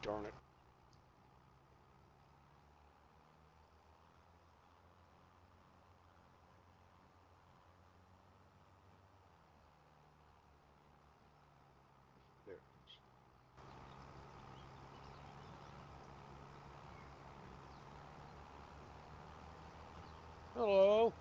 Darn it. There it is. Hello.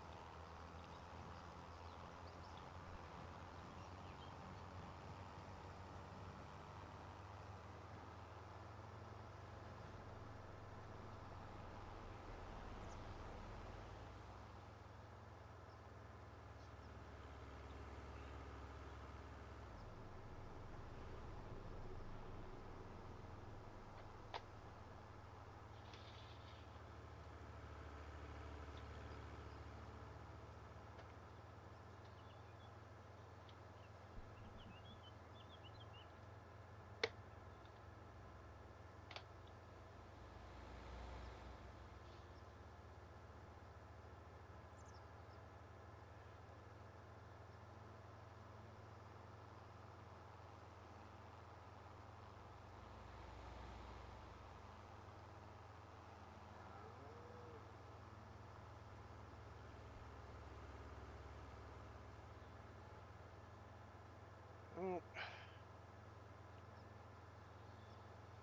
Oh,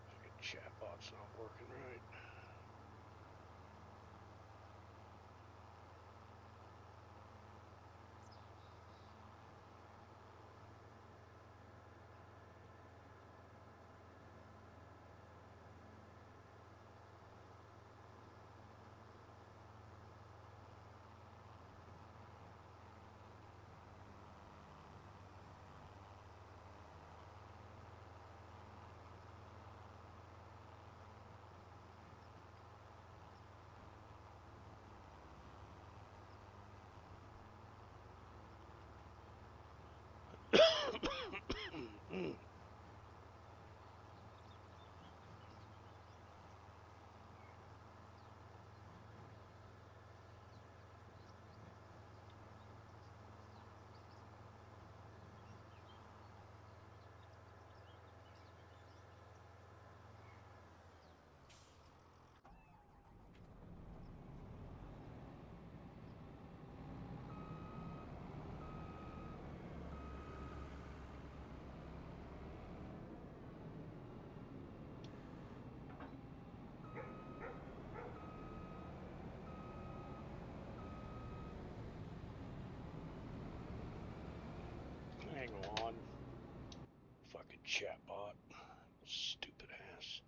fucking chatbot's not working right. Hang on. Fucking chatbot. Stupid ass.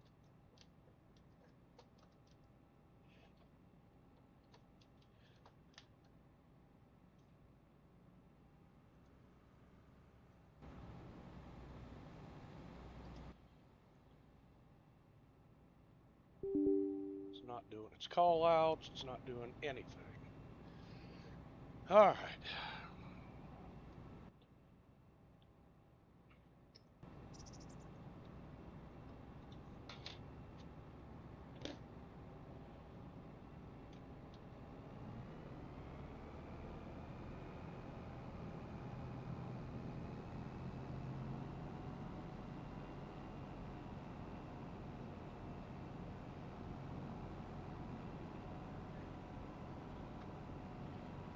It's not doing its call outs. It's not doing anything. Alright.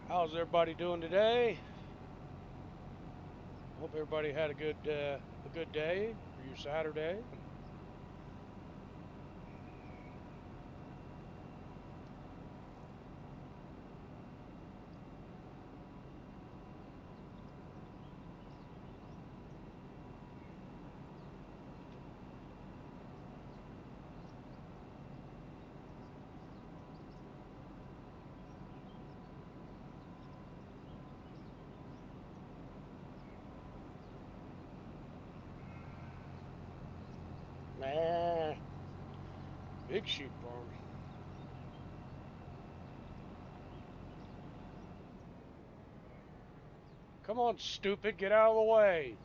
How's everybody doing today? Hope everybody had a good day for your Saturday. Nah, big sheep farm. Come on, stupid, get out of the way,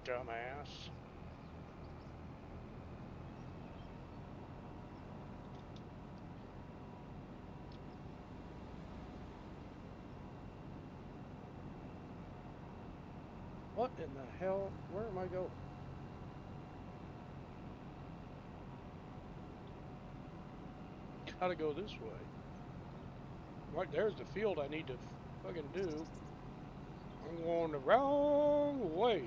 dumbass. What in the hell? Where am I going? Gotta go this way. Right there's the field I need to fucking do. I'm going the wrong way.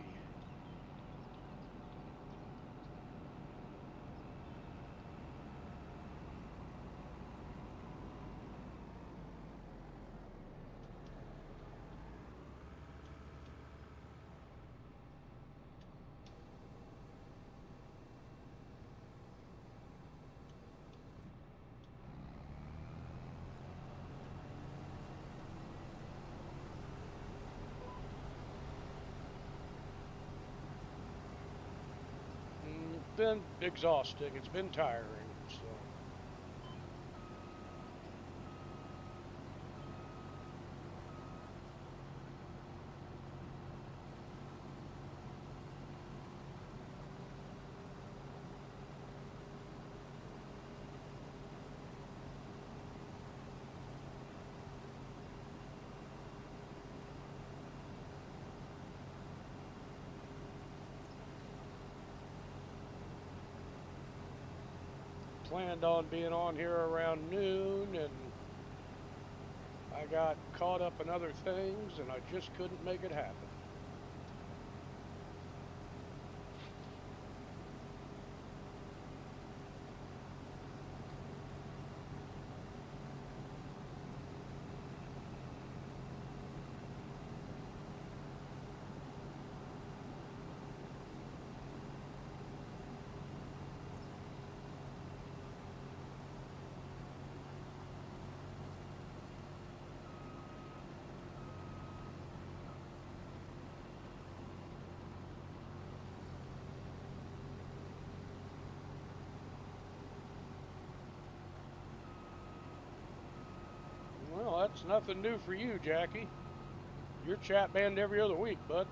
It's been exhausting. It's been tiring. So planned on being on here around noon, and I got caught up in other things, and I just couldn't make it happen. Well, that's nothing new for you, Jackie. You're chat banned every other week, bud.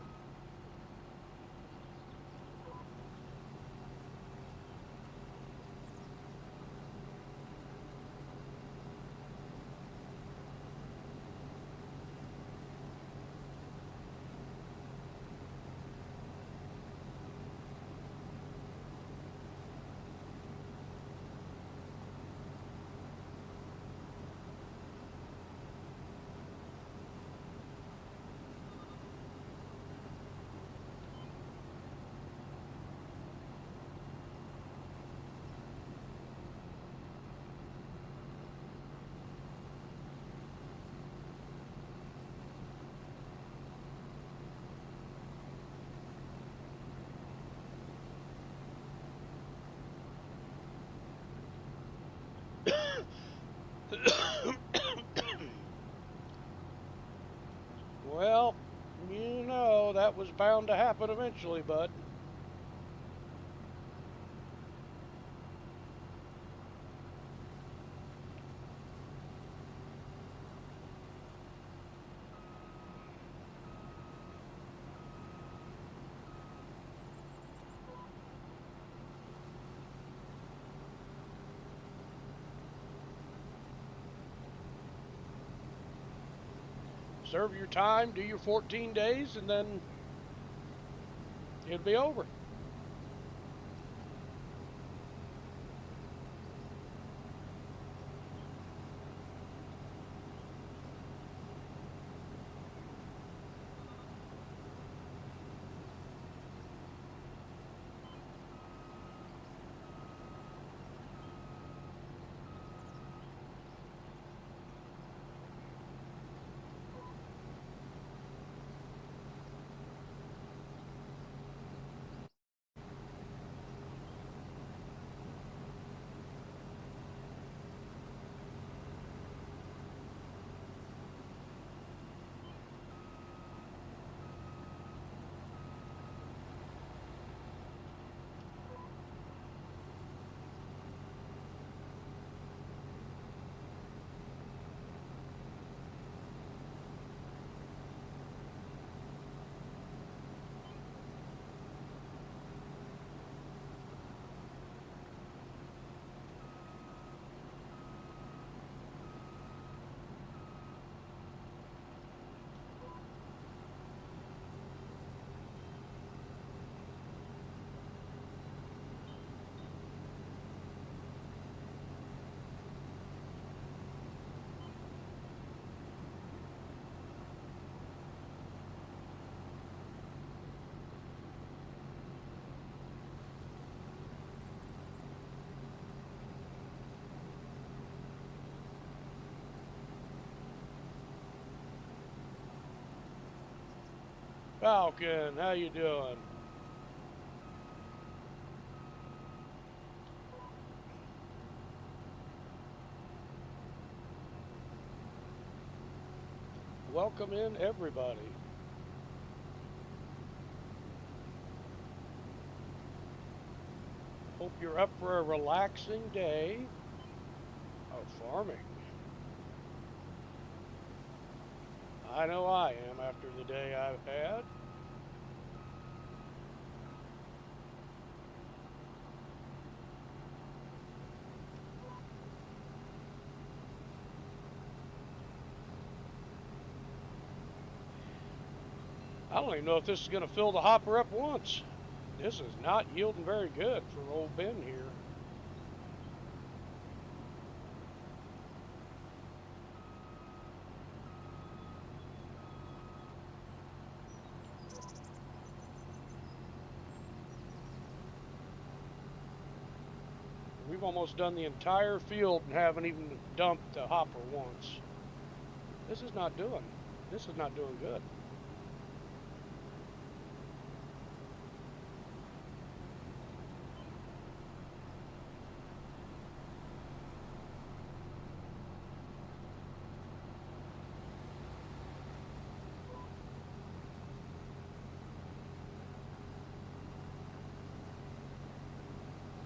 Well, that was bound to happen eventually, bud. Serve your time, do your 14 days, and then it'll be over. Falcon, how you doing? Welcome in, everybody. Hope you're up for a relaxing day of farming. I know I am after the day I've had. I don't even know if this is going to fill the hopper up once. This is not yielding very good for old Ben here. We've almost done the entire field and haven't even dumped the hopper once. This is not doing. This is not doing good.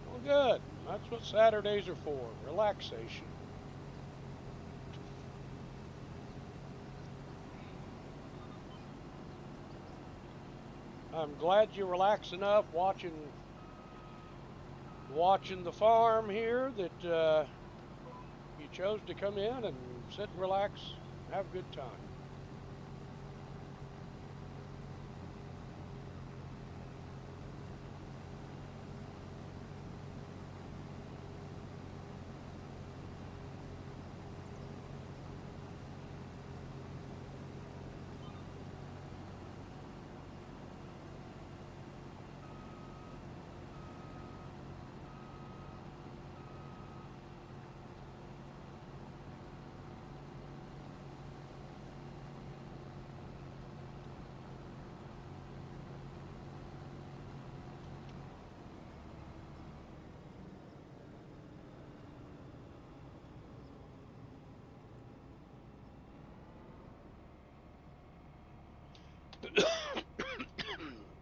Well, good. That's what Saturdays are for. Relaxation. I'm glad you relax enough watching the farm here that you chose to come in and sit and relax, and have a good time.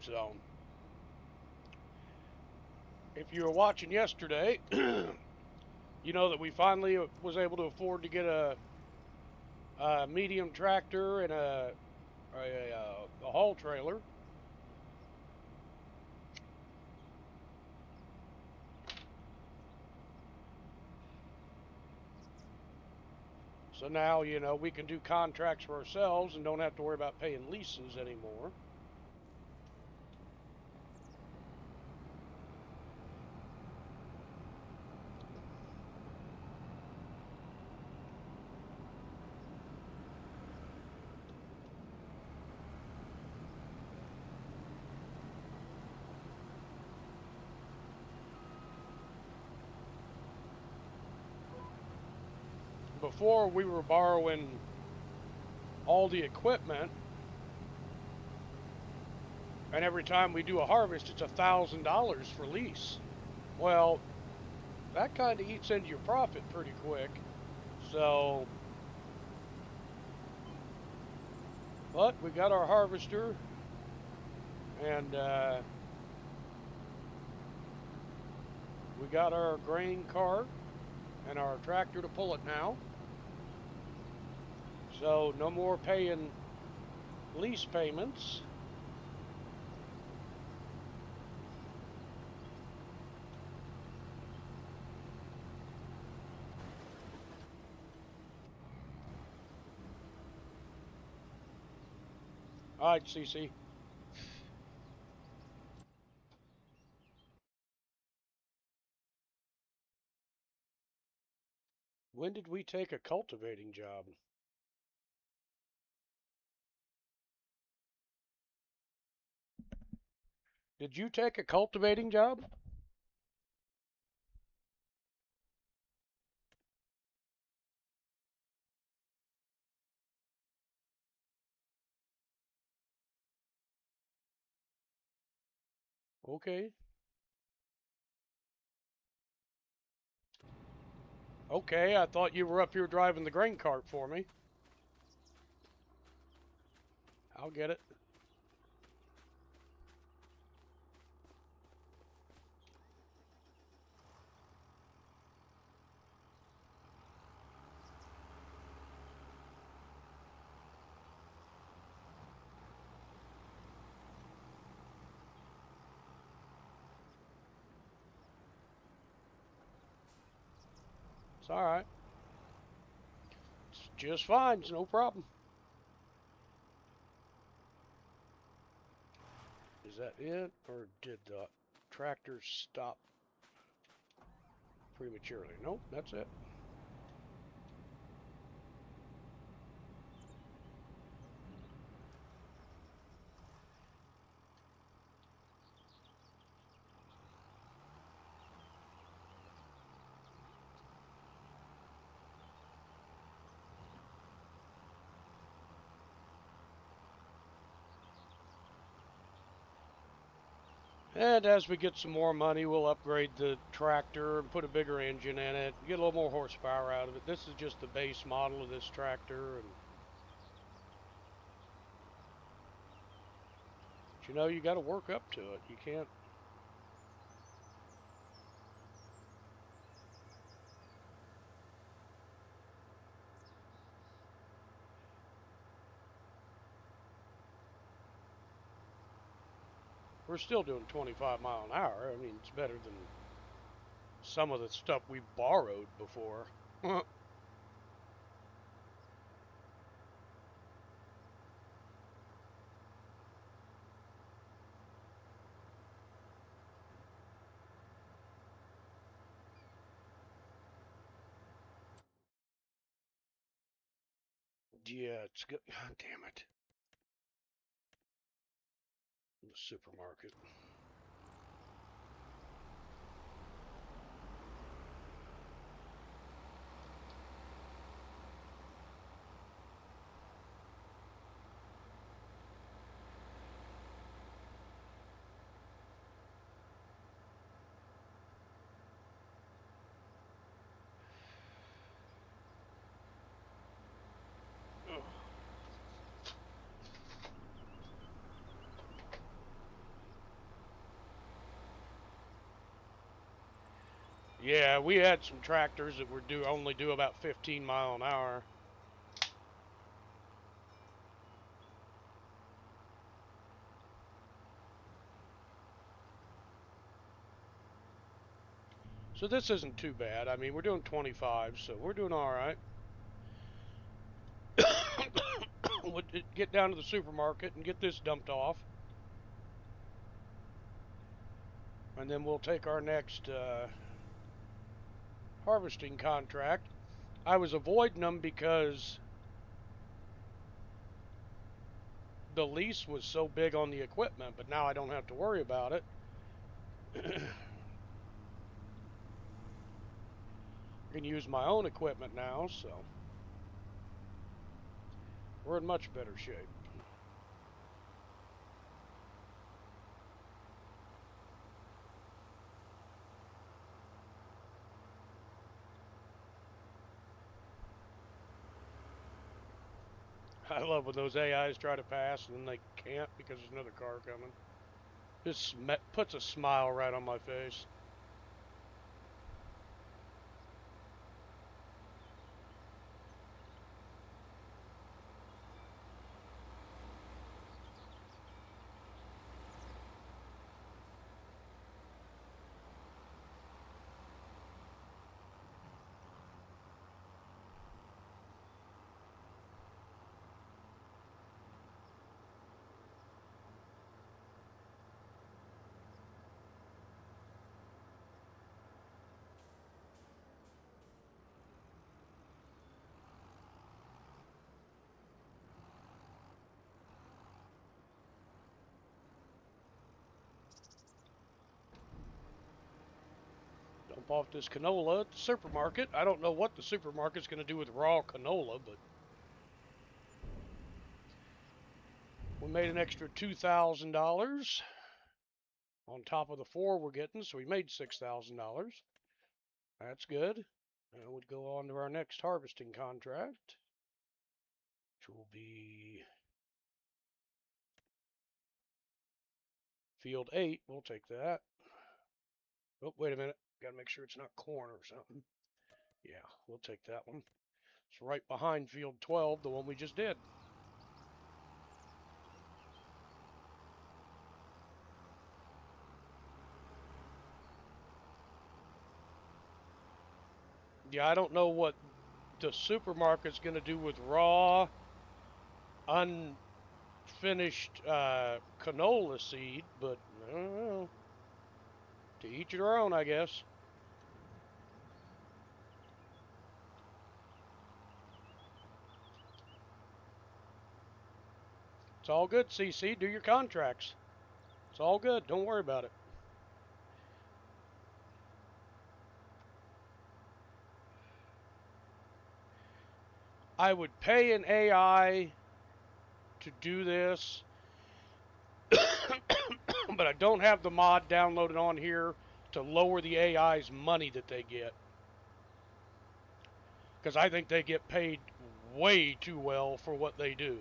So, if you were watching yesterday, you know that we finally was able to afford to get a medium tractor and a haul trailer. So now, we can do contracts for ourselves and don't have to worry about paying leases anymore. Before we were borrowing all the equipment, and every time we do a harvest, it's $1,000 for lease. Well, that kind of eats into your profit pretty quick. So, but we got our harvester, and we got our grain cart and our tractor to pull it now. So no more paying lease payments. All right, CC. When did we take a cultivating job? Did you take a cultivating job? Okay. Okay, I thought you were up here driving the grain cart for me. I'll get it. It's all right. It's just fine. It's no problem. Is that it, or did the tractor stop prematurely? Nope, that's it. And as we get some more money, we'll upgrade the tractor and put a bigger engine in it, get a little more horsepower out of it. This is just the base model of this tractor, and but you know, you got to work up to it. You can't. We're still doing 25 mile an hour. I mean, it's better than some of the stuff we borrowed before. Yeah, it's good. God damn it. The supermarket. Yeah, we had some tractors that were only do about 15 mile an hour. So this isn't too bad. I mean, we're doing 25, so we're doing all right. We'll get down to the supermarket and get this dumped off, and then we'll take our next harvesting contract. I was avoiding them because the lease was so big on the equipment, but now I don't have to worry about it. I can use my own equipment now, so we're in much better shape. I love when those AIs try to pass and then they can't because there's another car coming. Just puts a smile right on my face. Dump off this canola at the supermarket. I don't know what the supermarket's going to do with raw canola, but we made an extra $2,000. on top of the 4 we're getting, so we made $6,000. That's good. And we'd go on to our next harvesting contract, which will be field 8. We'll take that. Oh, wait a minute. Got to make sure it's not corn or something. Yeah, we'll take that one. It's right behind field 12, the one we just did. Yeah, I don't know what the supermarket's going to do with raw, unfinished canola seed, but I don't know. To each their own, I guess. It's all good, CC. Do your contracts. It's all good. Don't worry about it. I would pay an AI to do this, but I don't have the mod downloaded on here to lower the AI's money that they get. Because I think they get paid way too well for what they do.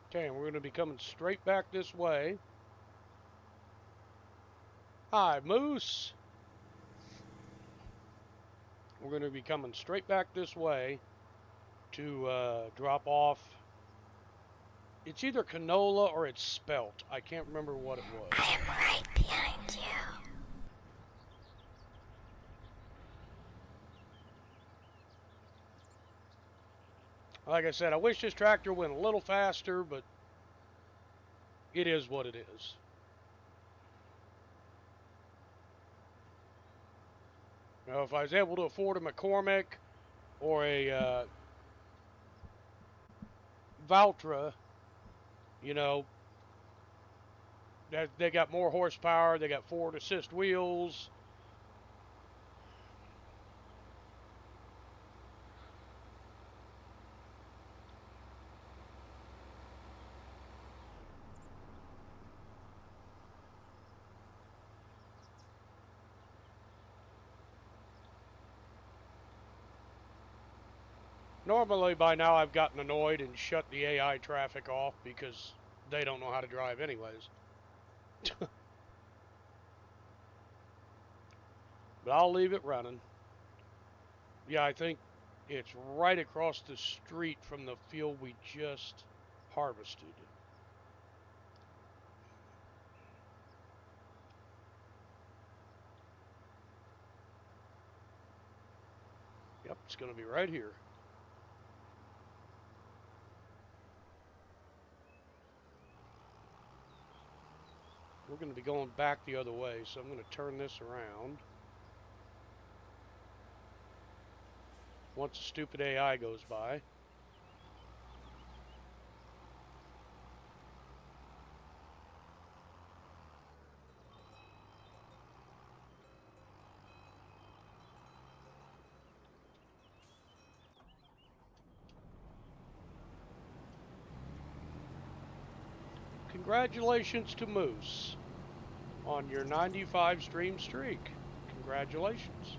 Okay, and we're going to be coming straight back this way. Hi, Moose. We're going to be coming straight back this way to drop off. It's either canola or it's spelt. I can't remember what it was. I am right behind you. Like I said, I wish this tractor went a little faster, but it is what it is. Now, if I was able to afford a McCormick or a Valtra, you know, they got more horsepower, they got forward assist wheels. Normally, by now, I've gotten annoyed and shut the AI traffic off because they don't know how to drive anyways. But I'll leave it running. Yeah, I think it's right across the street from the field we just harvested. Yep, it's going to be right here. We're going to be going back the other way, so I'm going to turn this around. Once the stupid AI goes by. Congratulations to Moose on your 95 stream streak. Congratulations.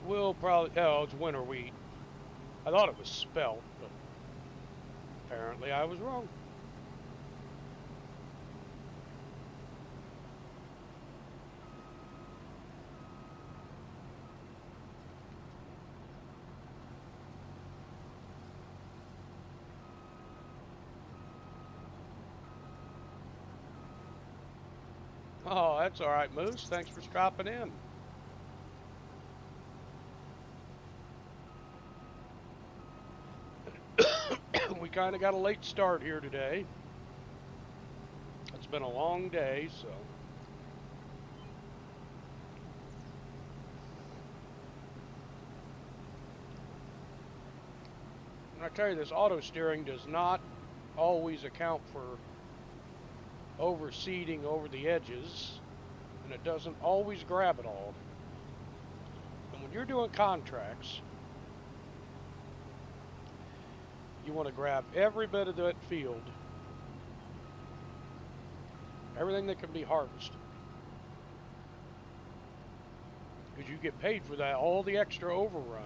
We'll probably, oh, it's winter wheat. I thought it was spelt, but apparently I was wrong. Oh, that's all right, Moose. Thanks for stopping in. We kind of got a late start here today. It's been a long day, so. And I tell you, this auto steering does not always account for overseeding over the edges, and it doesn't always grab it all. And when you're doing contracts, you want to grab every bit of that field, everything that can be harvested. Because you get paid for that, all the extra overrun.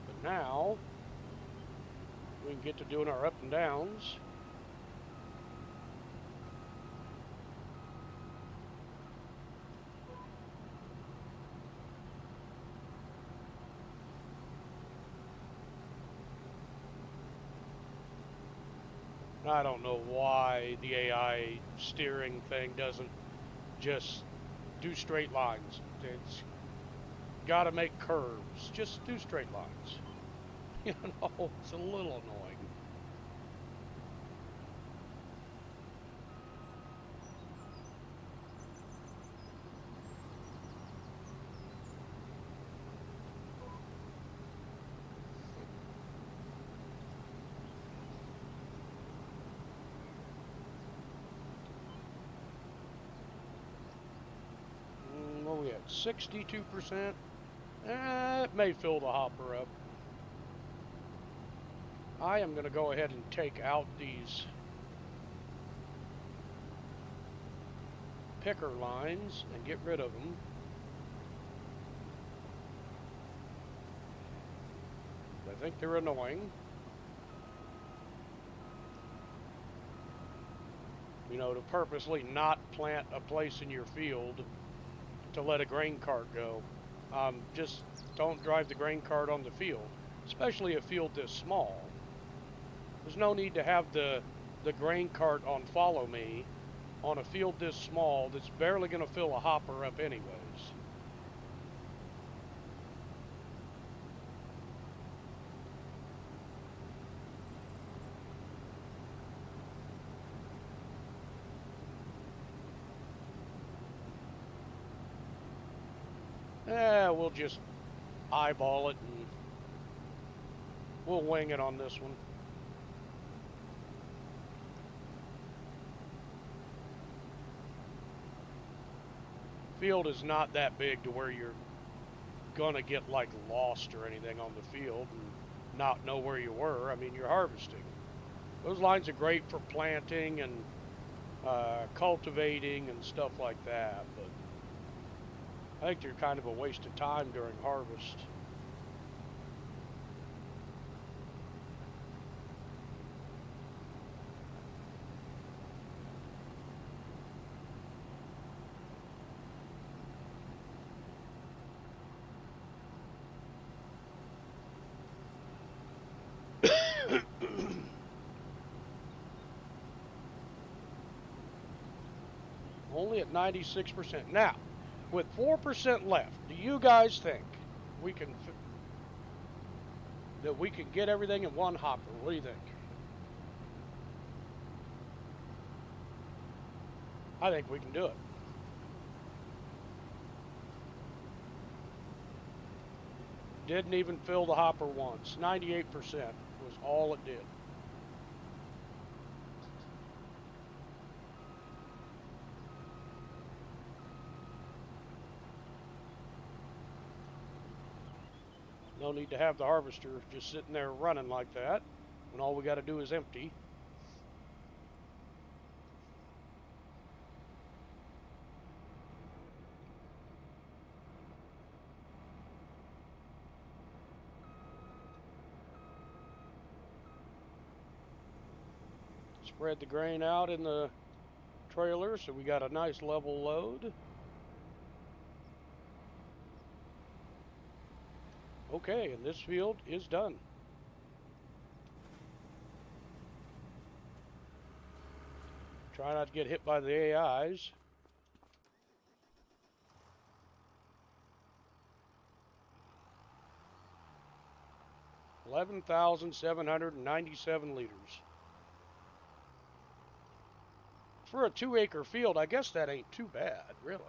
But now, we can get to doing our up and downs. I don't know why the AI steering thing doesn't just do straight lines. It's got to make curves. Just do straight lines. You know, it's a little annoying. What are we at? 62%? It may fill the hopper up. I am going to go ahead and take out these picker lines and get rid of them. I think they're annoying. You know, to purposely not plant a place in your field to let a grain cart go. Just don't drive the grain cart on the field, especially a field this small. There's no need to have the grain cart on follow me on a field this small that's barely going to fill a hopper up anyways. We'll just eyeball it and we'll wing it on this one. Field is not that big to where you're gonna get like lost or anything on the field and not know where you were. I mean, you're harvesting. Those lines are great for planting and cultivating and stuff like that, but I think they're kind of a waste of time during harvest. Only at 96%. Now, with 4% left, do you guys think we can that we can get everything in one hopper? What do you think? I think we can do it. Didn't even fill the hopper once. 98% was all it did. No need to have the harvester just sitting there running like that when all we got to do is empty. spread the grain out in the trailer so we got a nice level load. Okay, and this field is done. Try not to get hit by the AIs. $11,797 liters. For a 2-acre field, I guess that ain't too bad, really.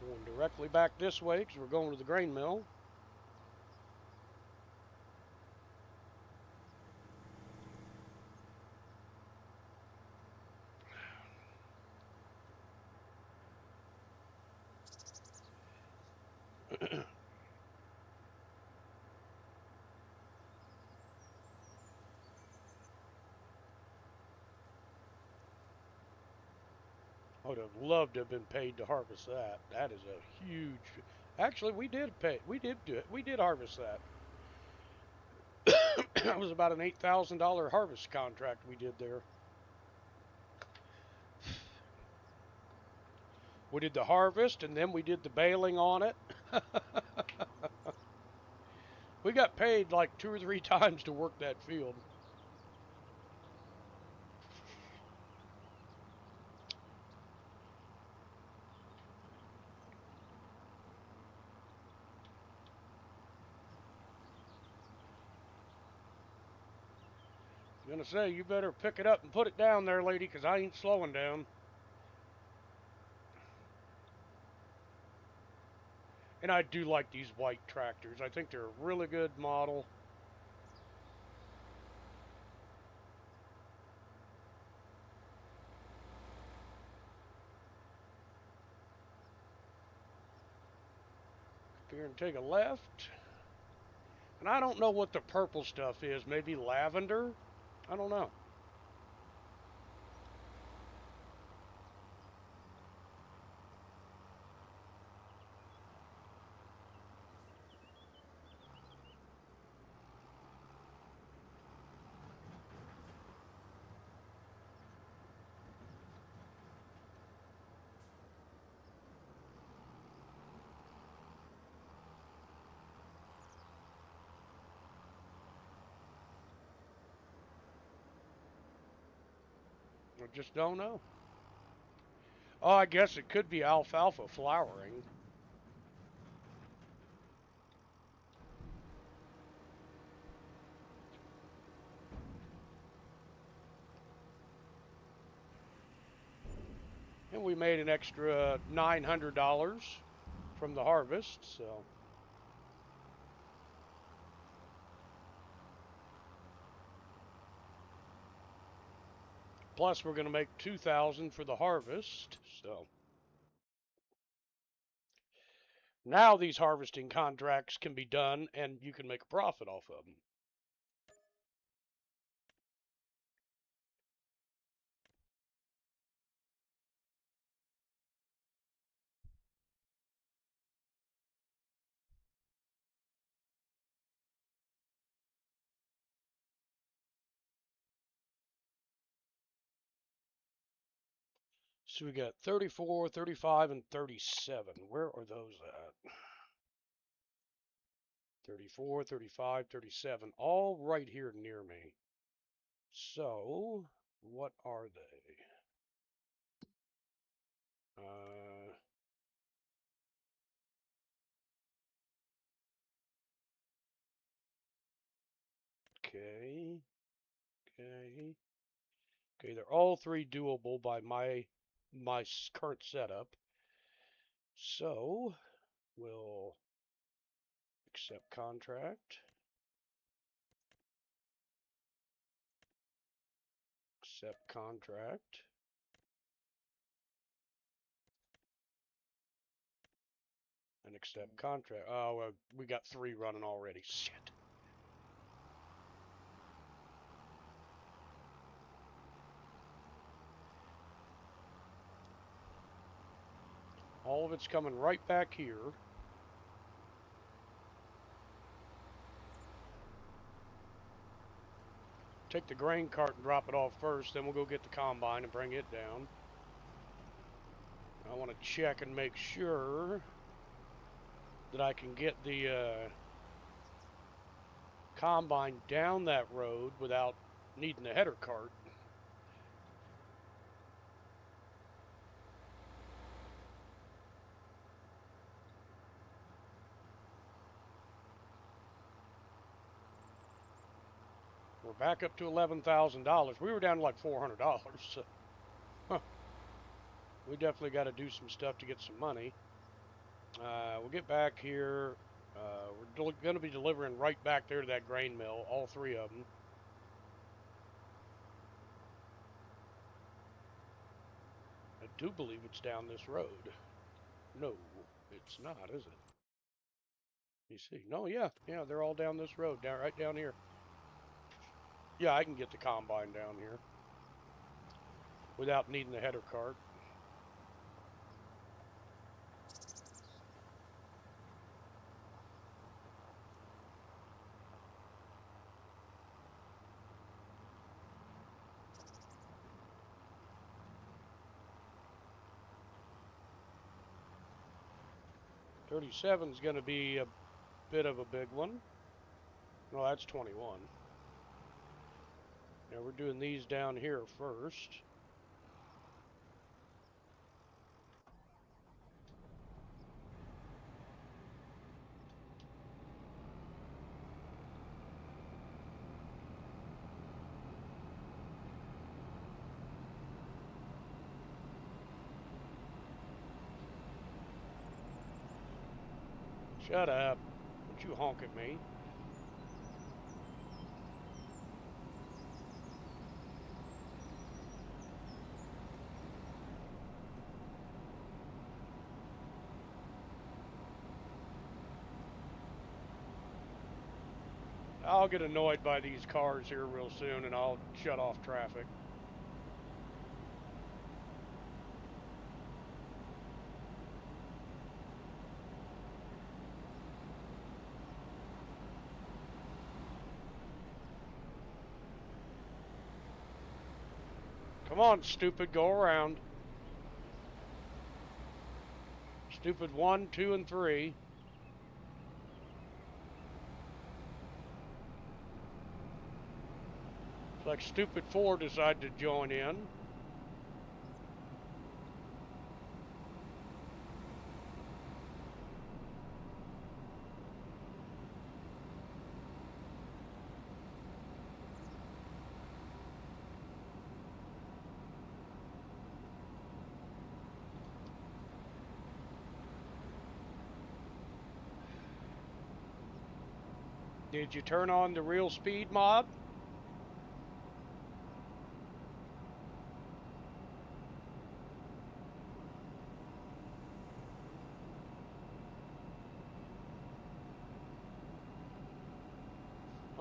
Going directly back this way because we're going to the grain mill. I would have loved to have been paid to harvest that. That is a huge. Actually, we did pay. We did do it. We did harvest that. That was about an $8,000 harvest contract we did there. We did the harvest and then we did the baling on it. We got paid like 2 or 3 times to work that field. I'm gonna say you better pick it up and put it down there, lady, because I ain't slowing down. And I do like these white tractors. I think they're a really good model. Here and take a left. And I don't know what the purple stuff is. Maybe lavender? I don't know. I just don't know. Oh, I guess it could be alfalfa flowering. And we made an extra $900 from the harvest, so. Plus, we're going to make $2,000 for the harvest, so. Now these harvesting contracts can be done and you can make a profit off of them. So we got 34, 35, and 37. Where are those at? 34, 35, 37. All right here near me. So, what are they? Okay. Okay. Okay, they're all 3 doable by my current setup. So, we'll accept contract. Accept contract. And accept contract. Oh, well, we got 3 running already. Shit. All of it's coming right back here. Take the grain cart and drop it off first, then we'll go get the combine and bring it down. I want to check and make sure that I can get the combine down that road without needing a header cart. We're back up to $11,000. We were down to like $400. So, we definitely got to do some stuff to get some money. We'll get back here. We're going to be delivering right back there to that grain mill, all 3 of them. I do believe it's down this road. No, it's not, is it? You see? No, yeah, they're all down this road, right down here. Yeah, I can get the combine down here without needing the header cart. $37 is going to be a bit of a big one. No, that's 21. Now we're doing these down here first. Shut up. Don't you honk at me. I'll get annoyed by these cars here real soon and I'll shut off traffic. Come on, stupid, go around. Stupid 1, 2, and 3. It's like stupid 4 decided to join in. Did you turn on the real speed mod?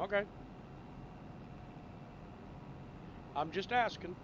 Okay. I'm just asking.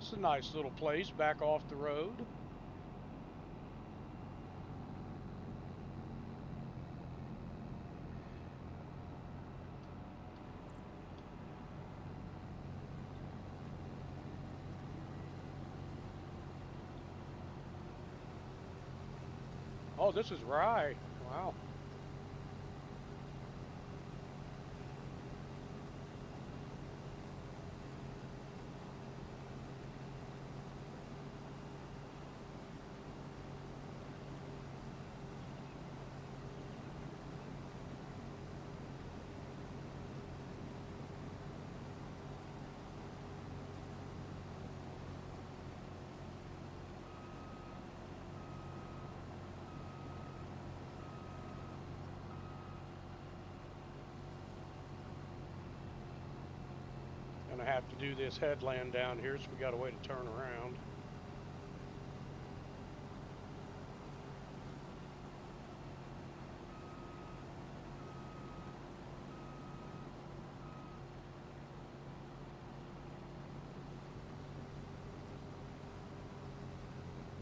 It's a nice little place back off the road. Oh, this is rye. Wow. gonna have to do this headland down here, so we got a way to turn around.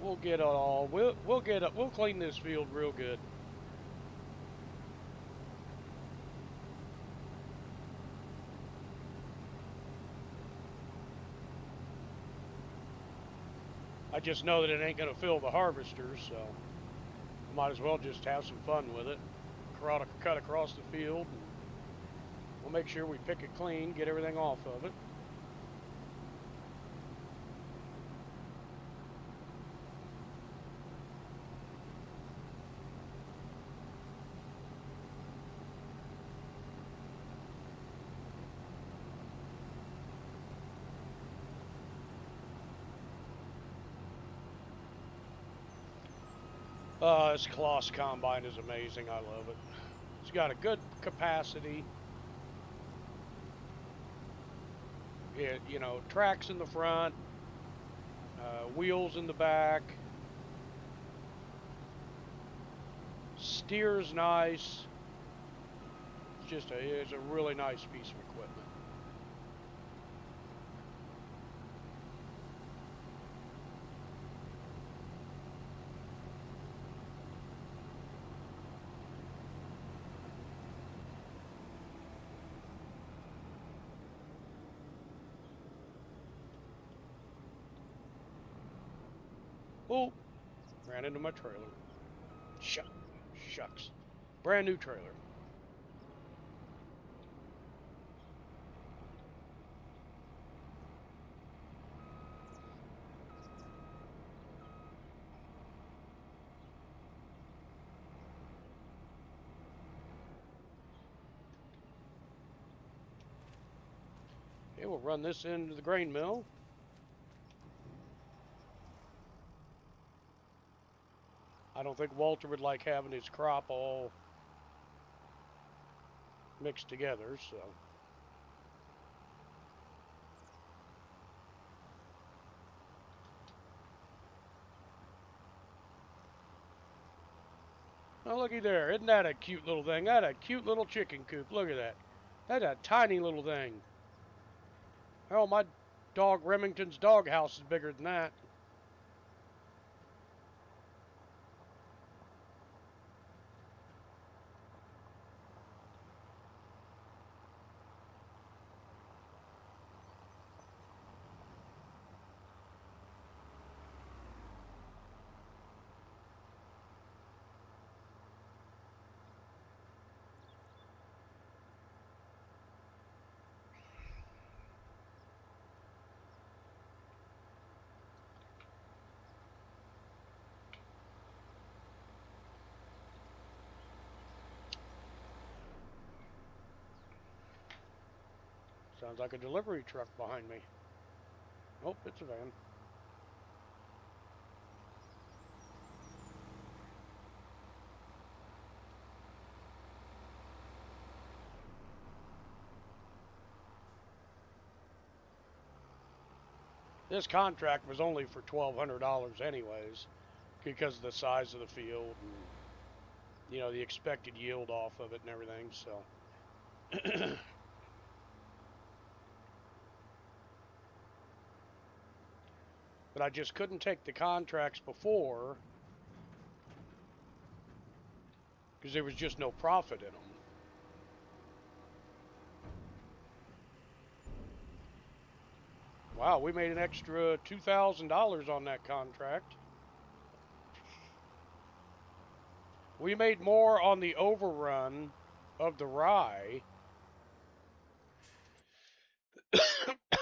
We'll get it all. We'll clean this field real good. I just know that it ain't gonna fill the harvesters, so I might as well just have some fun with it. Cut across the field, and we'll make sure we pick it clean, get everything off of it. This Kloss combine is amazing. I love it. It's got a good capacity. It, tracks in the front, wheels in the back, steers nice. It's a really nice piece of equipment. Oh, ran into my trailer. Shucks. Brand new trailer. Okay, we'll run this into the grain mill. I don't think Walter would like having his crop all mixed together, so. Oh, looky there. Isn't that a cute little thing? That's a cute little chicken coop. Look at that. That's a tiny little thing. Hell, my dog Remington's doghouse is bigger than that. Sounds like a delivery truck behind me. Nope, it's a van. This contract was only for $1,200 anyways, because of the size of the field and, the expected yield off of it and everything, so. But I just couldn't take the contracts before because there was just no profit in them. Wow, we made an extra $2,000 on that contract. We made more on the overrun of the rye.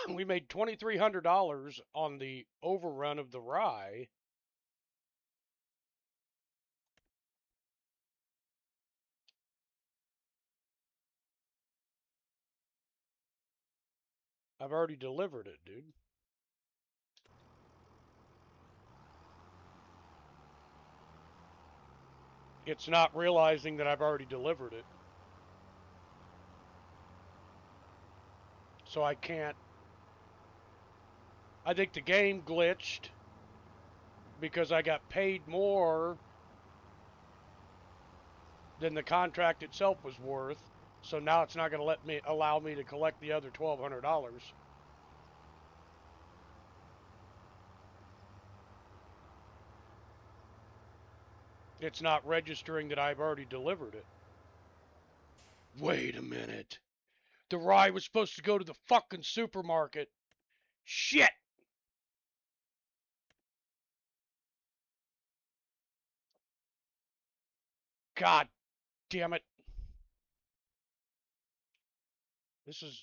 We made $2,300 on the overrun of the rye. I've already delivered it, dude. It's not realizing that I've already delivered it. So I can't I think the game glitched because I got paid more than the contract itself was worth. So now it's not going to allow me to collect the other $1,200. It's not registering that I've already delivered it. Wait a minute. The rye was supposed to go to the fucking supermarket. Shit! God damn it. This is...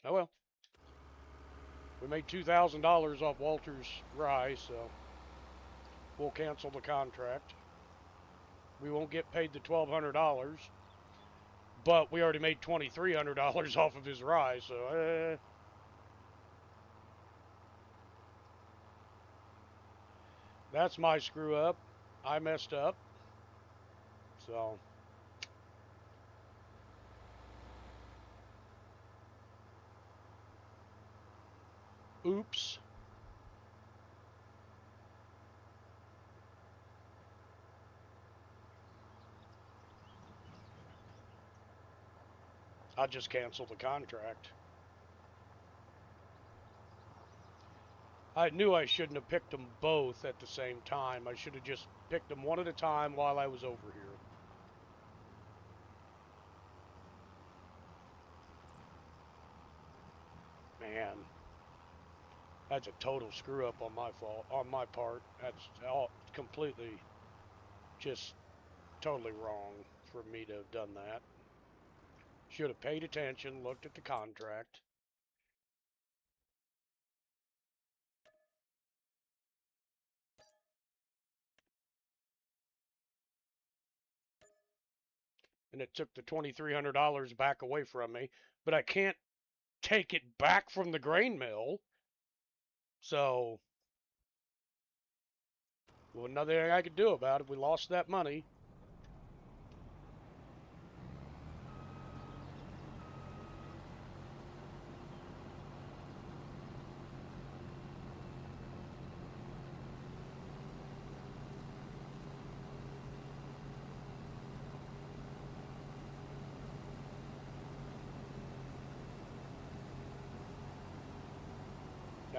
Oh well. We made $2,000 off Walter's rye, so we'll cancel the contract. We won't get paid the $1,200, but we already made $2,300 off of his rye, so that's my screw up. I messed up. So oops. I'll just cancel the contract. I knew I shouldn't have picked them both at the same time. I should have just picked them one at a time while I was over here. Man, that's a total screw up on my part. That's all completely just totally wrong for me to have done that. Should have paid attention, looked at the contract. And it took the $2,300 back away from me, but I can't take it back from the grain mill. So, well, nothing I could do about it. We lost that money.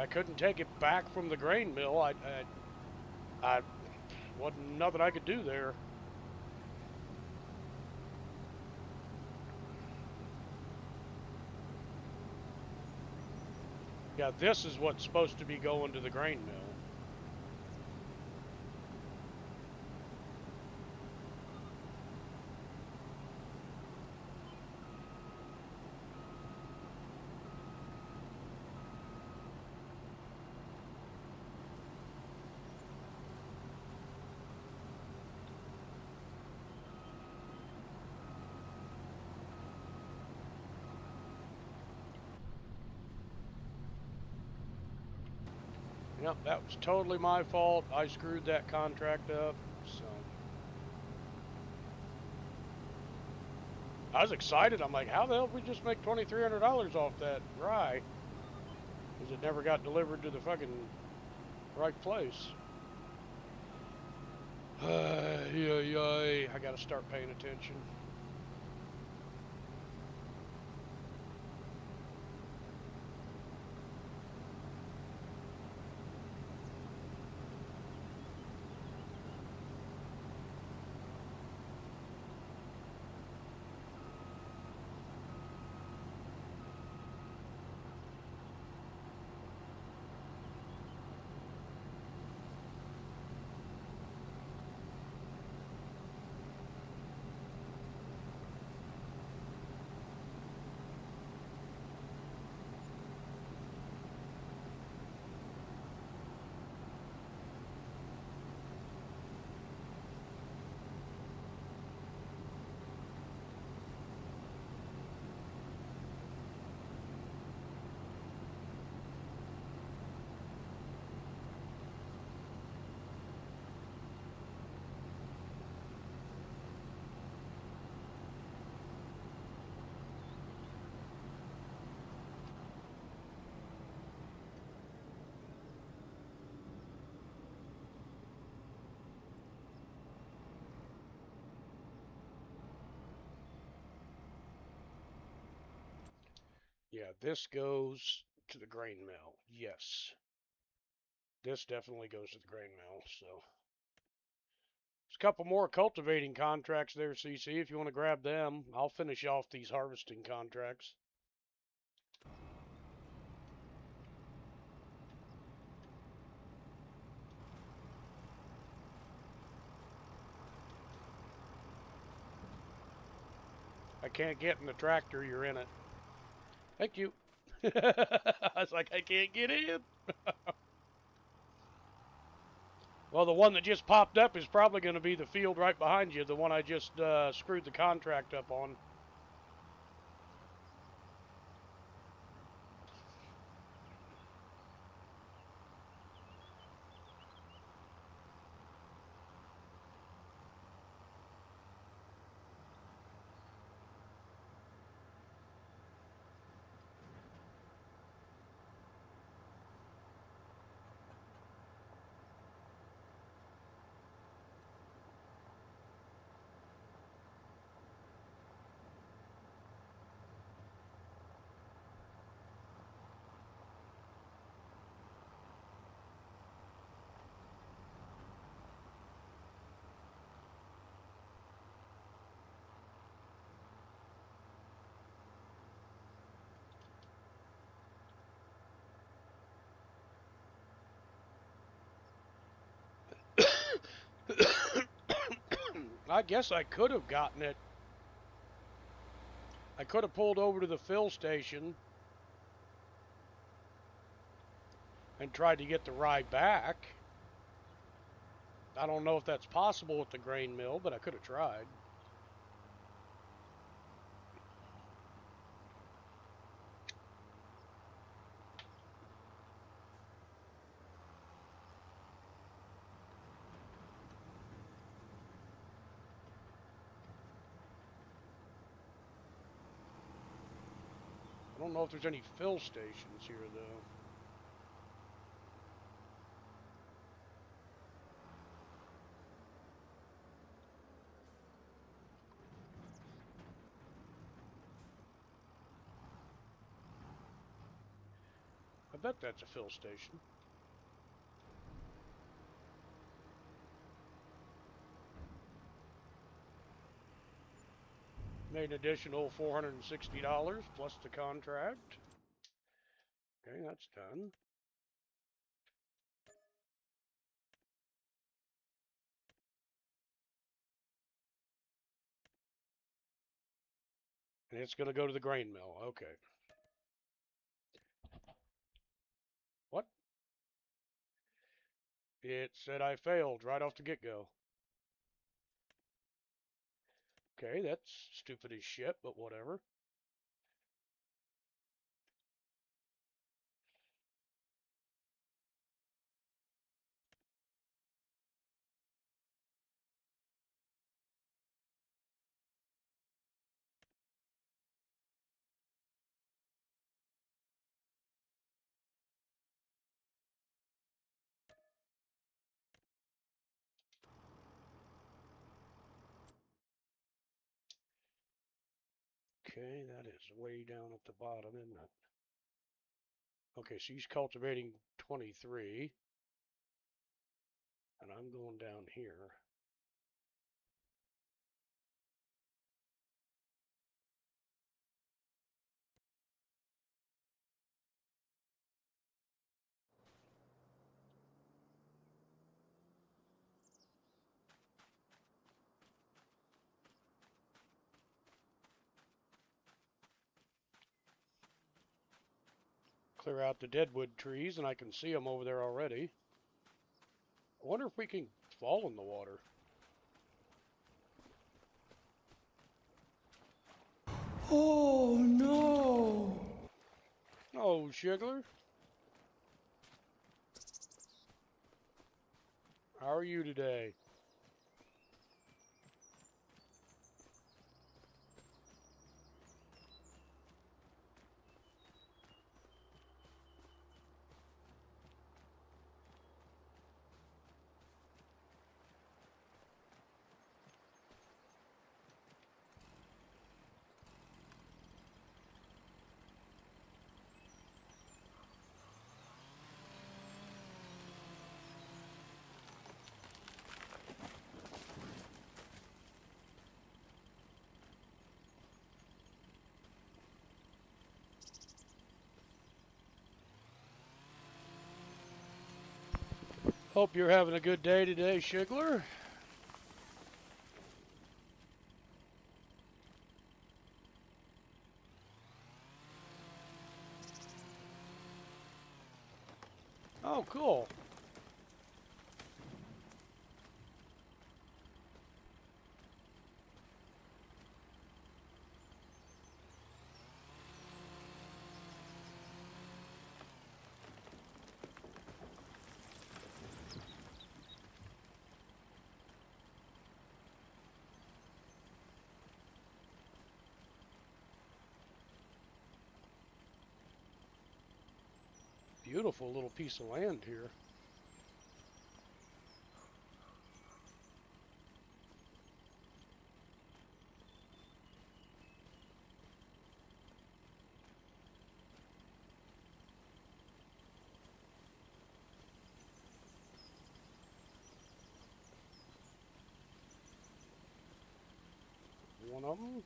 I couldn't take it back from the grain mill. I wasn't nothing I could do there. Yeah, this is what's supposed to be going to the grain mill. Yep, that was totally my fault. I screwed that contract up, so. I was excited. I'm like, how the hell did we just make $2,300 off that rye? Because it never got delivered to the fucking right place. I gotta start paying attention. Yeah, this goes to the grain mill. Yes. This definitely goes to the grain mill, so. There's a couple more cultivating contracts there, CC, if you want to grab them. I'll finish off these harvesting contracts. I can't get in the tractor, you're in it. Thank you. I was like, I can't get in. Well, the one that just popped up is probably going to be the field right behind you, the one I just screwed the contract up on. I guess I could have gotten it. I could have pulled over to the fill station and tried to get the ride back. I don't know if that's possible with the grain mill, but I could have tried. I don't know if there's any fill stations here, though. I bet that's a fill station. Made an additional $460 plus the contract. Okay, that's done. And it's going to go to the grain mill. Okay. What? It said I failed right off the get-go. Okay, that's stupid as shit, but whatever. Okay, that is way down at the bottom, isn't it? Okay, so he's cultivating 23. And I'm going down here. Clear out the deadwood trees, and I can see them over there already. I wonder if we can fall in the water. Oh no! Oh, Sugar. How are you today? Hope you're having a good day today, Shigler. Oh, cool. Beautiful little piece of land here. One of them.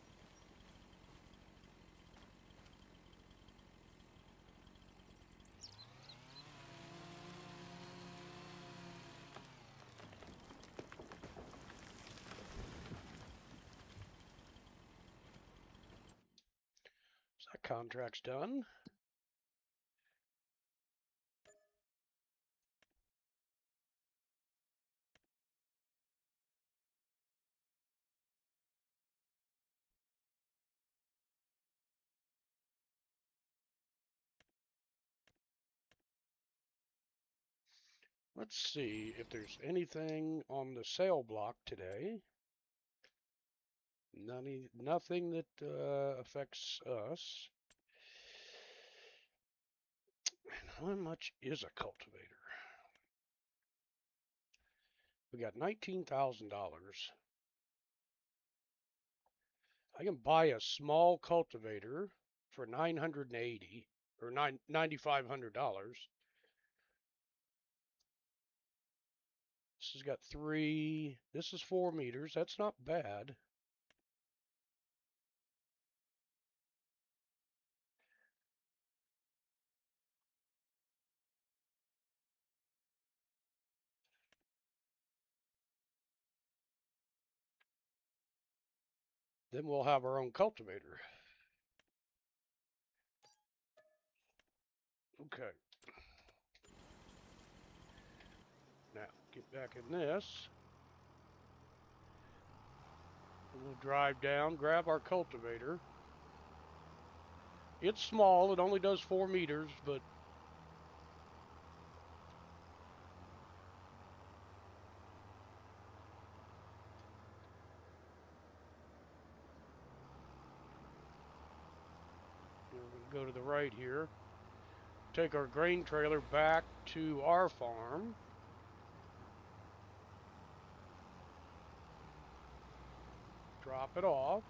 So that contract's done. Let's see if there's anything on the sale block today. Nothing that affects us. And how much is a cultivator? We got $19,000. I can buy a small cultivator for $980 or $9,500. This has got 3. This is 4 meters. That's not bad. Then we'll have our own cultivator. Okay. Now, get back in this. We'll drive down, grab our cultivator. It's small. It only does 4 meters, but we're going to go to the right here. Take our grain trailer back to our farm. Drop it off.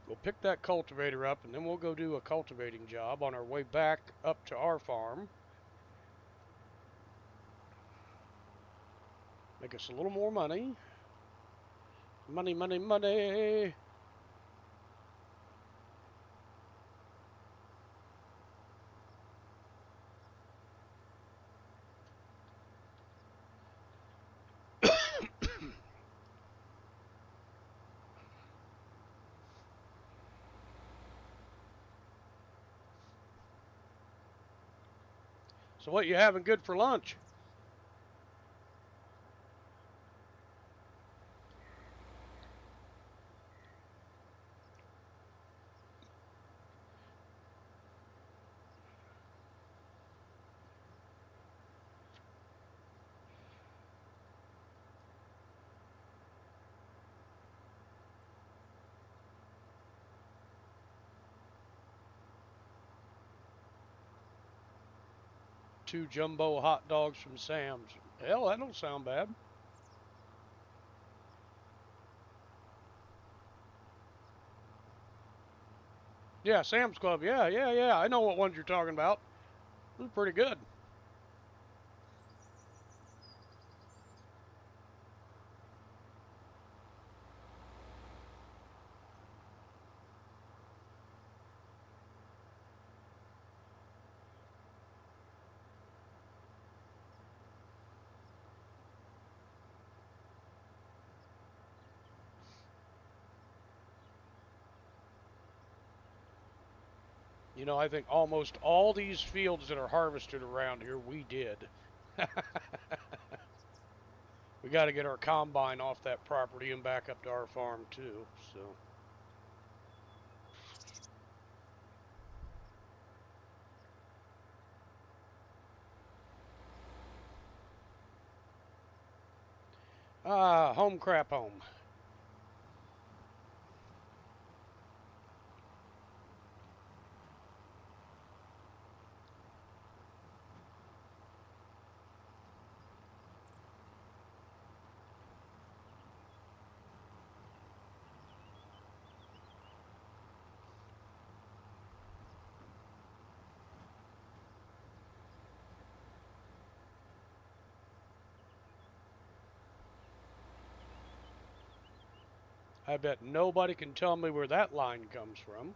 We'll pick that cultivator up, and then we'll go do a cultivating job on our way back up to our farm. Make us a little more money. Money, money, money. So what you having good for lunch? Two jumbo hot dogs from Sam's. Hell, that don't sound bad. Yeah, Sam's Club. Yeah. I know what ones you're talking about. They're pretty good. You know, I think almost all these fields that are harvested around here, we did. We got to get our combine off that property and back up to our farm too. So, home crap home. I bet nobody can tell me where that line comes from.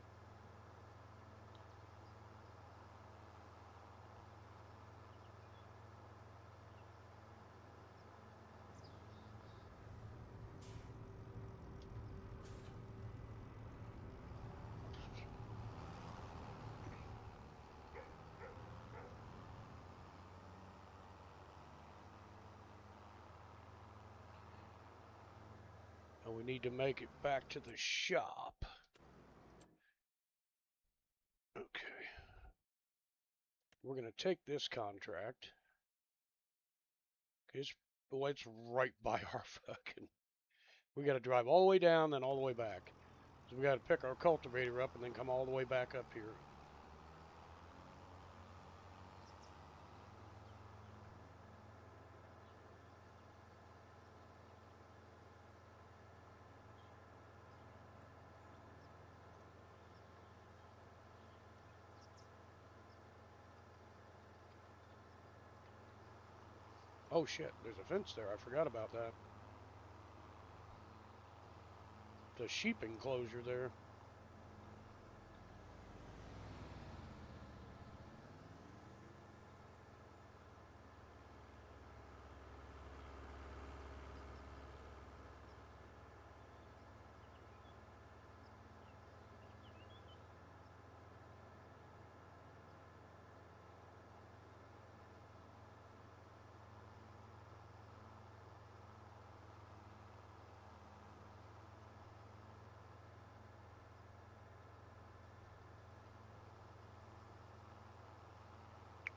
And we need to make it back to the shop. Okay. We're going to take this contract. It's, boy, it's right by our fucking. We got to drive all the way down, then all the way back. So we got to pick our cultivator up and then come all the way back up here. Oh shit, there's a fence there. I forgot about that. The sheep enclosure there.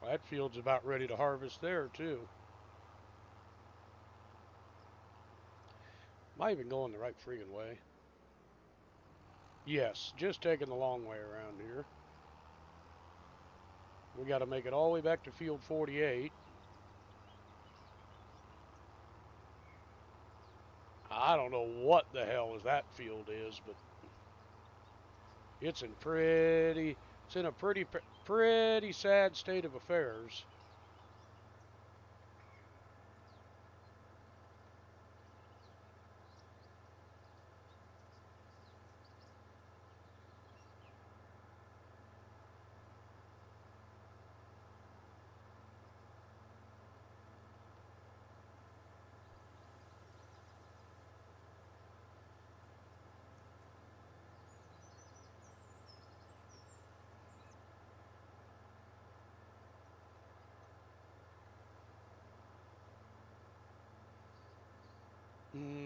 Well, that field's about ready to harvest there too. Am I even going the right freaking way? Yes, just taking the long way around here. We got to make it all the way back to field 48. I don't know what the hell that field is, but it's in a pretty sad state of affairs.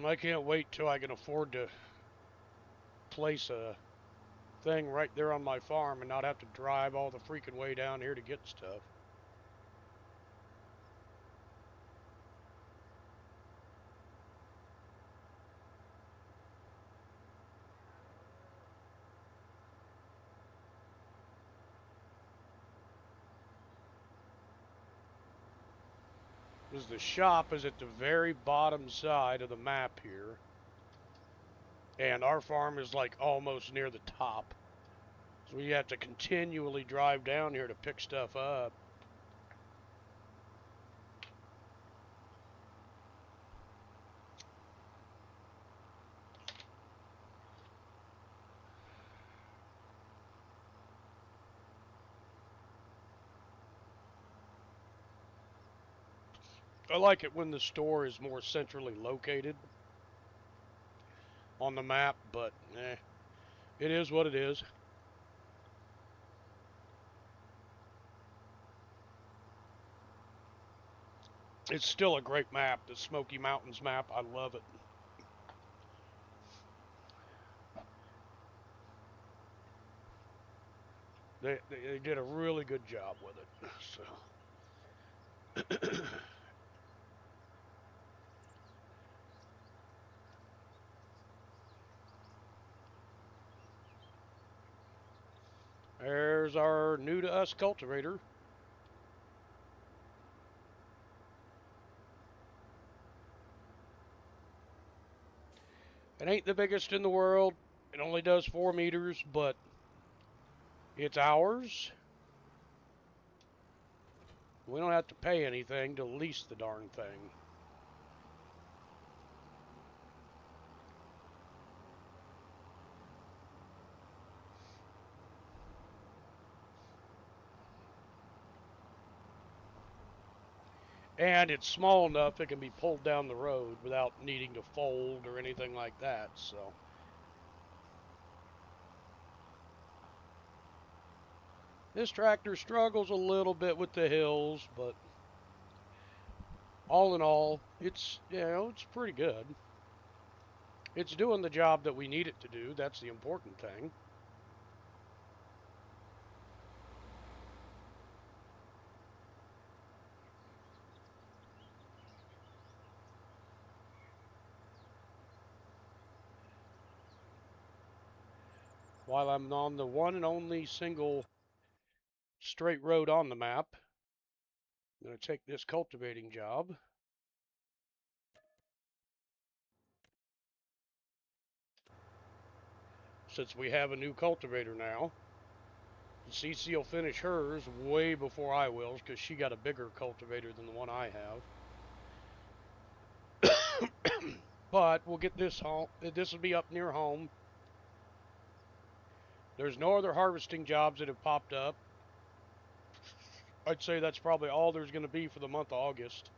I can't wait till I can afford to place a thing right there on my farm and not have to drive all the freaking way down here to get stuff. Because the shop is at the very bottom side of the map here. And our farm is like almost near the top. So we have to continually drive down here to pick stuff up. I like it when the store is more centrally located on the map, but it is what it is. It's still a great map, the Smoky Mountains map. I love it. They did a really good job with it. So there's our new to us cultivator. It ain't the biggest in the world. It only does 4 meters, but it's ours. We don't have to pay anything to lease the darn thing. And it's small enough it can be pulled down the road without needing to fold or anything like that, so. This tractor struggles a little bit with the hills, but all in all, it's, it's pretty good. It's doing the job that we need it to do. That's the important thing. While I'm on the one and only single straight road on the map, I'm going to take this cultivating job. Since we have a new cultivator now. Cece will finish hers way before I will, because she got a bigger cultivator than the one I have. But we'll get this home. This will be up near home. There's no other harvesting jobs that have popped up. I'd say that's probably all there's going to be for the month of August.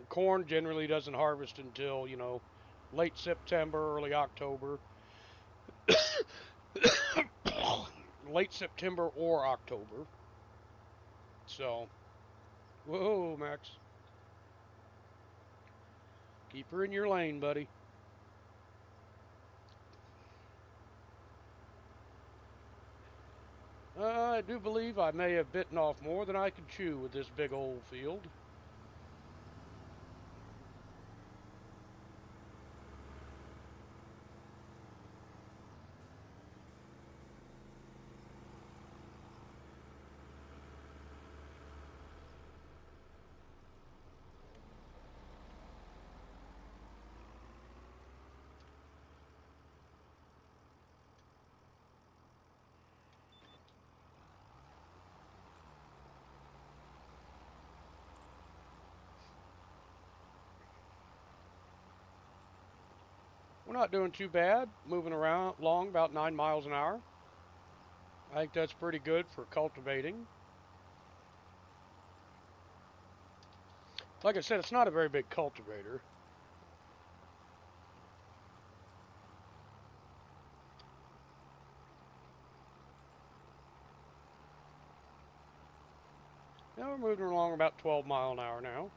Corn generally doesn't harvest until, late September, early October. Late September or October. So, whoa, Max. Keep her in your lane, buddy. I do believe I may have bitten off more than I could chew with this big old field. We're not doing too bad, moving around along about 9 miles an hour. I think that's pretty good for cultivating. Like I said, it's not a very big cultivator. Now we're moving along about 12 mile an hour now.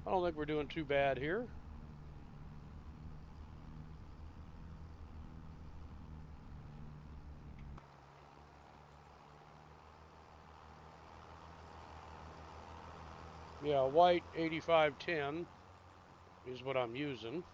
I don't think we're doing too bad here. Yeah, white 8510 is what I'm using.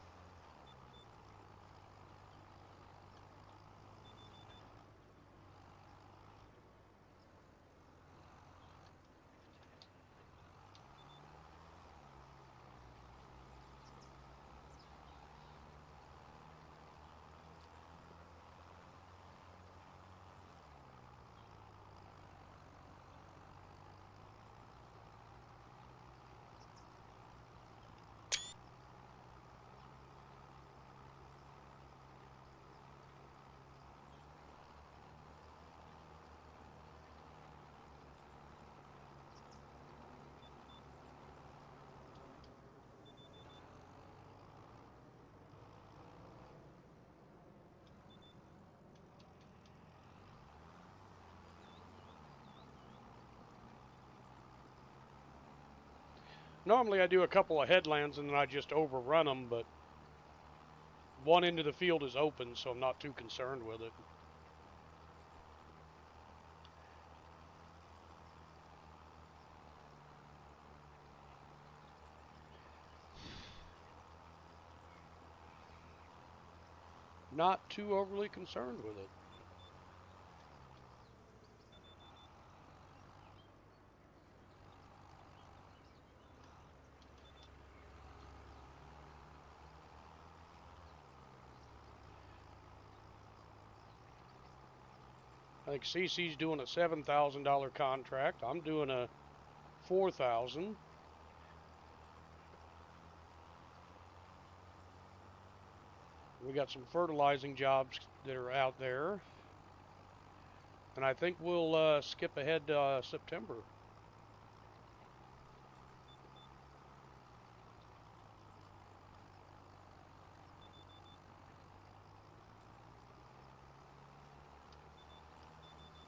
Normally I do a couple of headlands and then I just overrun them, but one end of the field is open, so I'm not too concerned with it. Not too overly concerned with it. I think CC's doing a $7,000 contract. I'm doing a $4,000. We got some fertilizing jobs that are out there. And I think we'll skip ahead to September.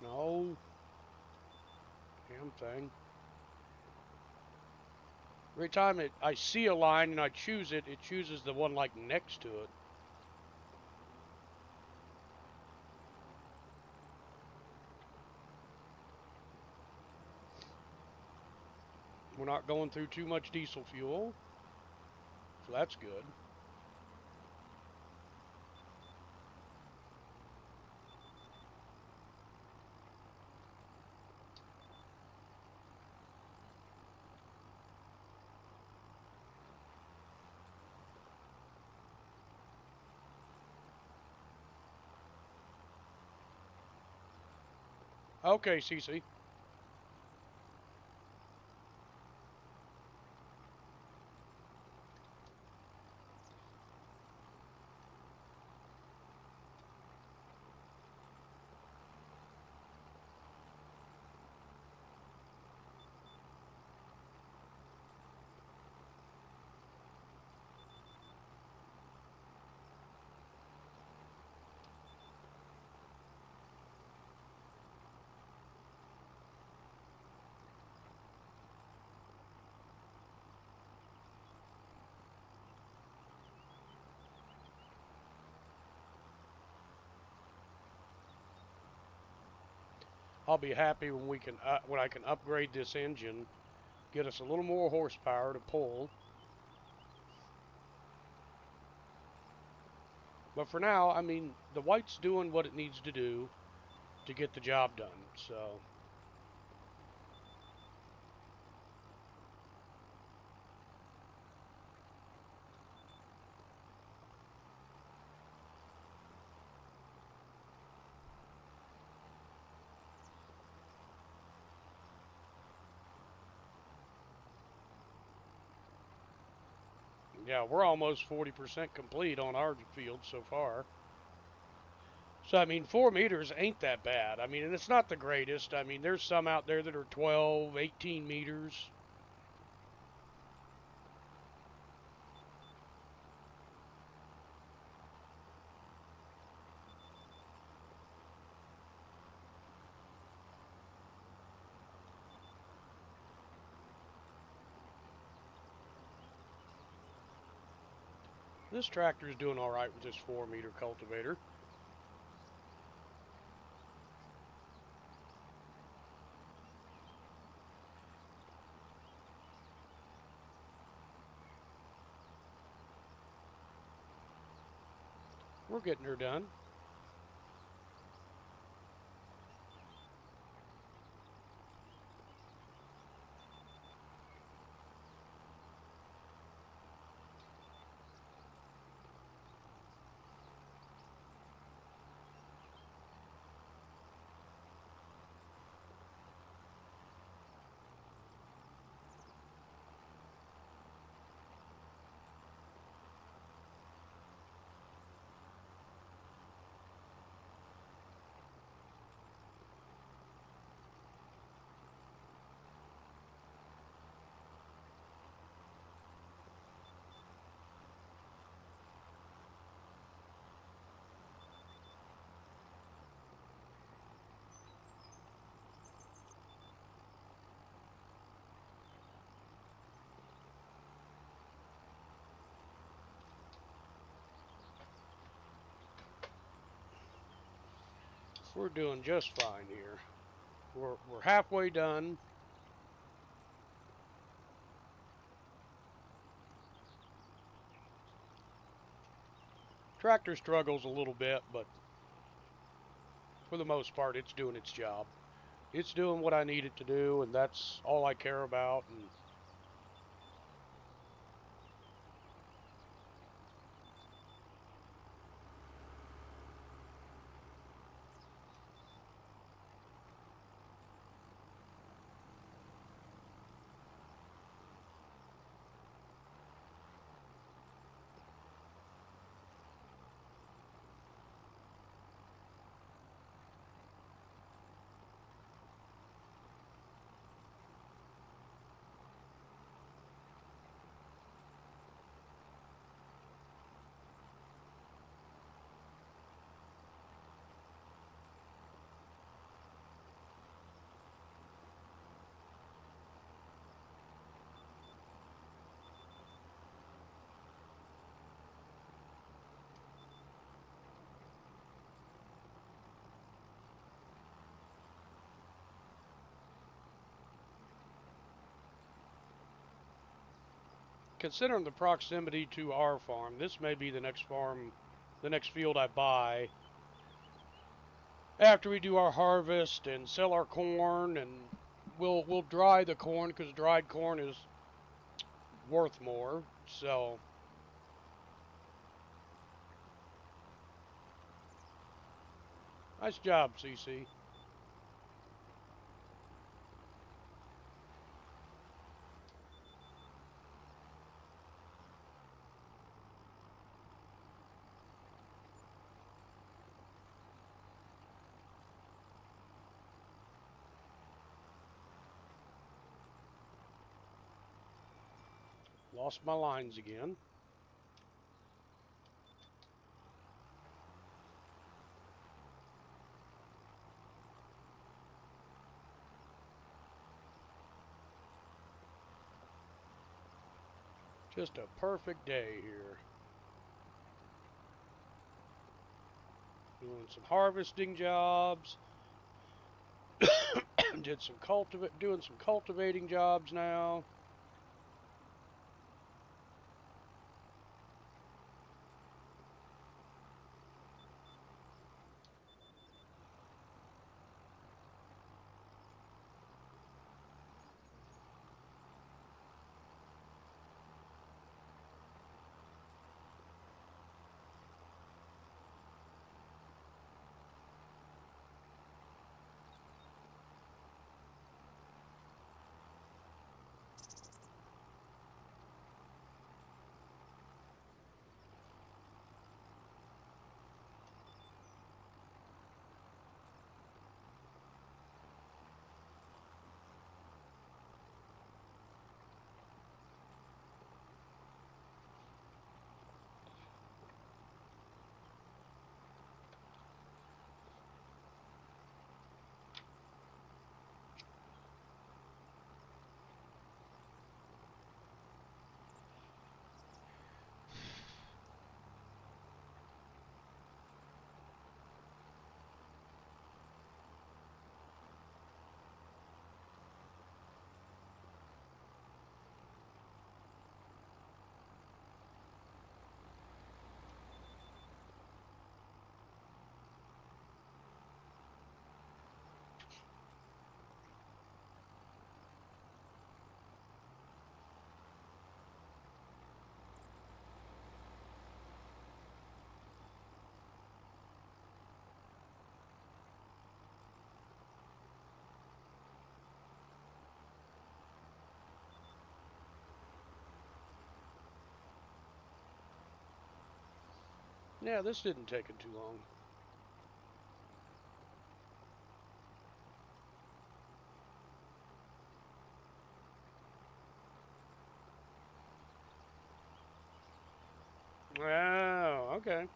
No. Damn thing. Every time I see a line and I choose it, it chooses the one like next to it. We're not going through too much diesel fuel, so that's good. Okay, CC. I'll be happy when when I can upgrade this engine, get us a little more horsepower to pull. But for now, I mean, the white's doing what it needs to do to get the job done. So yeah, we're almost 40% complete on our field so far. So, I mean, 4 meters ain't that bad. I mean, and it's not the greatest. I mean, there's some out there that are 12, 18 meters. This tractor is doing all right with this 4-meter cultivator. We're getting her done. We're doing just fine here. We're halfway done. Tractor struggles a little bit, but for the most part, it's doing its job. It's doing what I need it to do, and that's all I care about. And considering the proximity to our farm, this may be the next farm, the next field I buy after we do our harvest and sell our corn, and we'll dry the corn because dried corn is worth more. So nice job, CC. Lost my lines again. Just a perfect day here. Doing some harvesting jobs. Doing some cultivating jobs now. Yeah, this didn't take it too long. Oh, okay.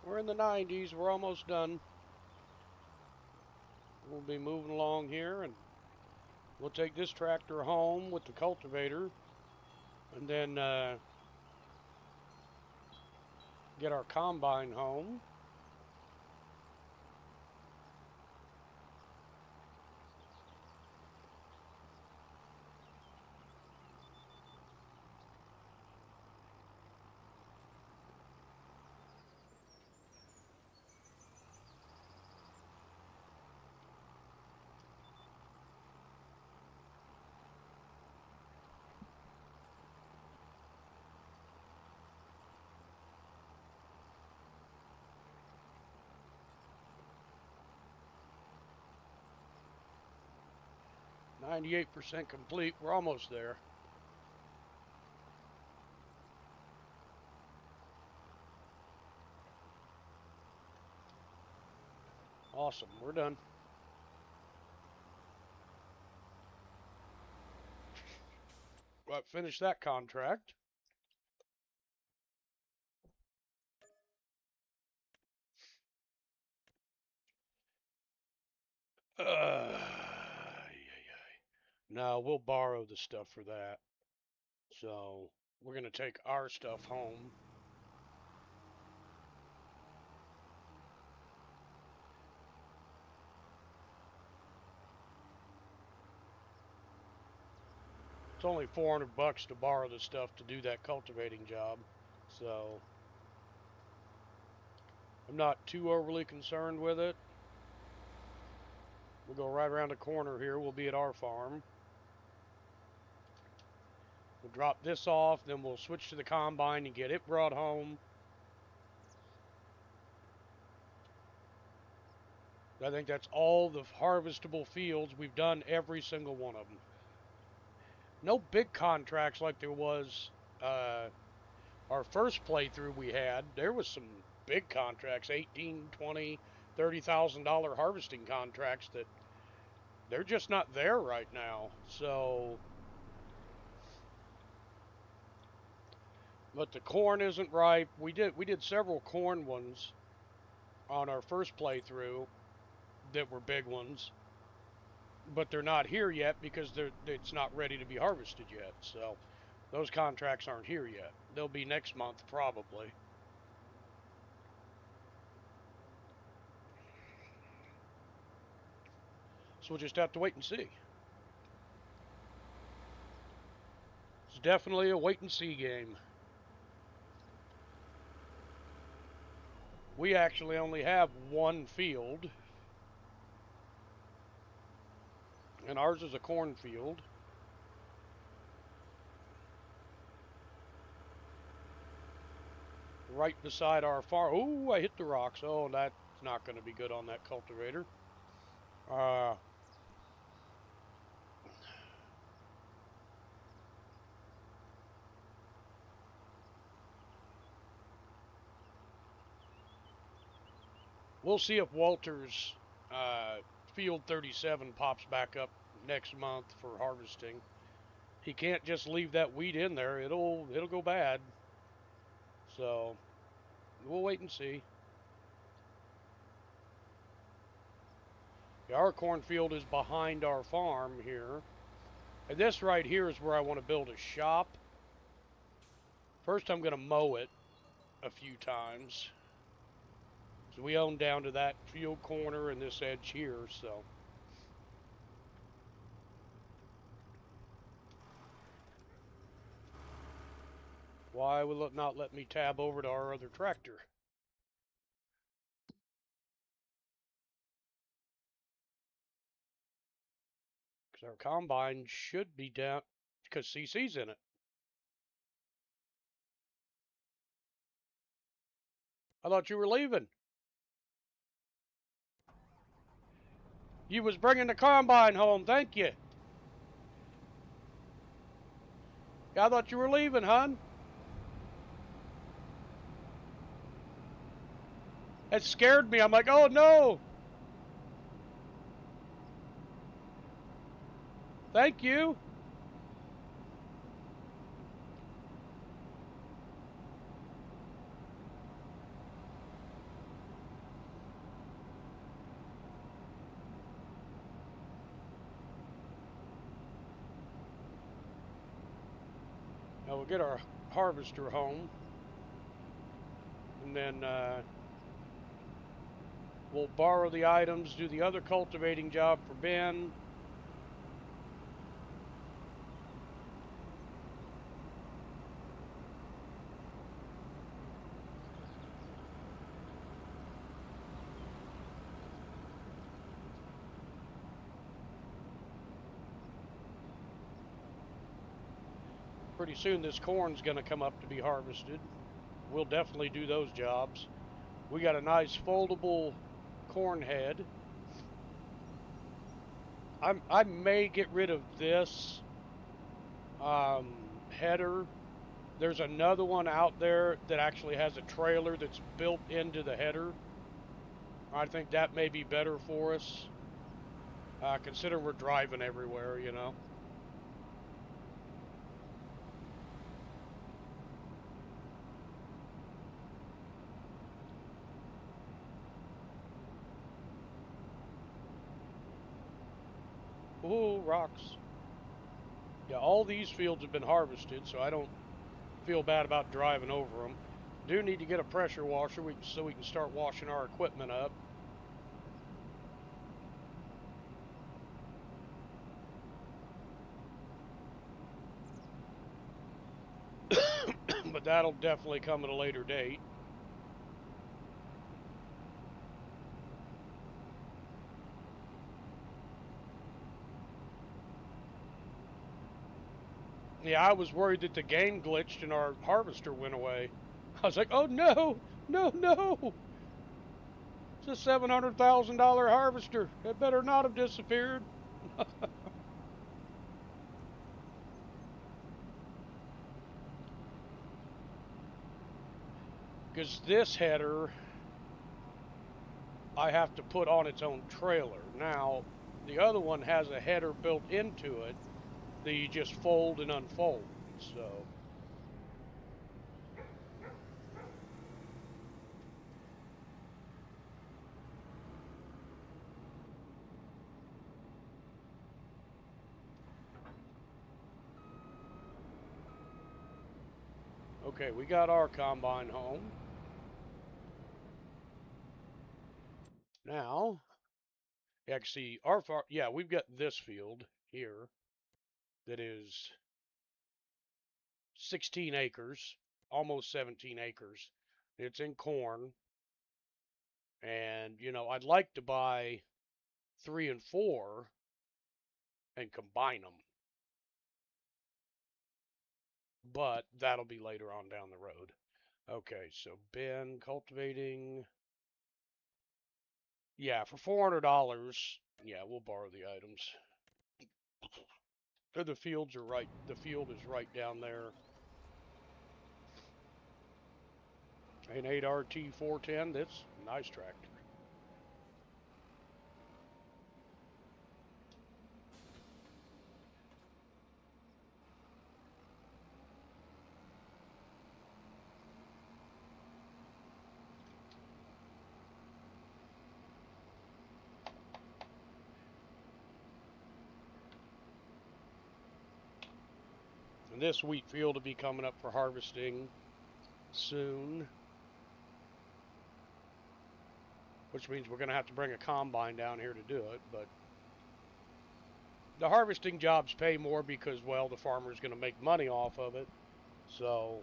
We're in the 90s. We're almost done. We'll be moving along here, and we'll take this tractor home with the cultivator, and then get our combine home. %98 complete. We're almost there. Awesome. We're done. Well, finish that contract. No, we'll borrow the stuff for that. So we're going to take our stuff home. It's only $400 to borrow the stuff to do that cultivating job. So I'm not too overly concerned with it. We'll go right around the corner here. We'll be at our farm. We'll drop this off, then we'll switch to the combine and get it brought home. I think that's all the harvestable fields. We've done every single one of them. No big contracts like there was our first playthrough we had. There was some big contracts, 18, 20, $30,000 harvesting contracts that they're just not there right now. So, but the corn isn't ripe. We did several corn ones on our first playthrough that were big ones, but they're not here yet because it's not ready to be harvested yet. So those contracts aren't here yet. They'll be next month probably. So we'll just have to wait and see. It's definitely a wait and see game. We actually only have one field, and ours is a cornfield. Right beside our farm. Ooh, I hit the rocks. Oh, that's not going to be good on that cultivator. We'll see if Walter's field 37 pops back up next month for harvesting. He can't just leave that wheat in there. It'll go bad. So we'll wait and see. Our cornfield is behind our farm here. And this right here is where I want to build a shop. First I'm going to mow it a few times. So we own down to that field corner and this edge here, so. Why will it not let me tab over to our other tractor? Because our combine should be down, because CC's in it. I thought you were leaving. You was bringing the combine home, thank you. I thought you were leaving, hon. It scared me. I'm like, oh no. Thank you. Now we'll get our harvester home. And then we'll borrow the items, do the other cultivating job for Ben. Pretty soon this corn's going to come up to be harvested. We'll definitely do those jobs. We got a nice foldable corn head. I may get rid of this header. There's another one out there that actually has a trailer that's built into the header. I think that may be better for us, considering we're driving everywhere, you know. Ooh, rocks. Yeah, all these fields have been harvested, so I don't feel bad about driving over them. Do need to get a pressure washer so we can start washing our equipment up. But that'll definitely come at a later date. Yeah, I was worried that the game glitched and our harvester went away. I was like, oh no, no, no. It's a $700,000 harvester. It better not have disappeared. Because this header, I have to put on its own trailer. Now, the other one has a header built into it that you just fold and unfold. So, okay, we got our combine home. Now, actually, our farm, yeah, we've got this field here that is 16 acres, almost 17 acres. It's in corn. And, you know, I'd like to buy 3 and 4 and combine them. But that'll be later on down the road. Okay, so Ben cultivating. Yeah, for $400. Yeah, we'll borrow the items. The fields are right. The field is right down there. An 8RT 410. That's a nice tractor. And this wheat field will be coming up for harvesting soon, which means we're going to have to bring a combine down here to do it. But the harvesting jobs pay more because, well, the farmer's going to make money off of it. So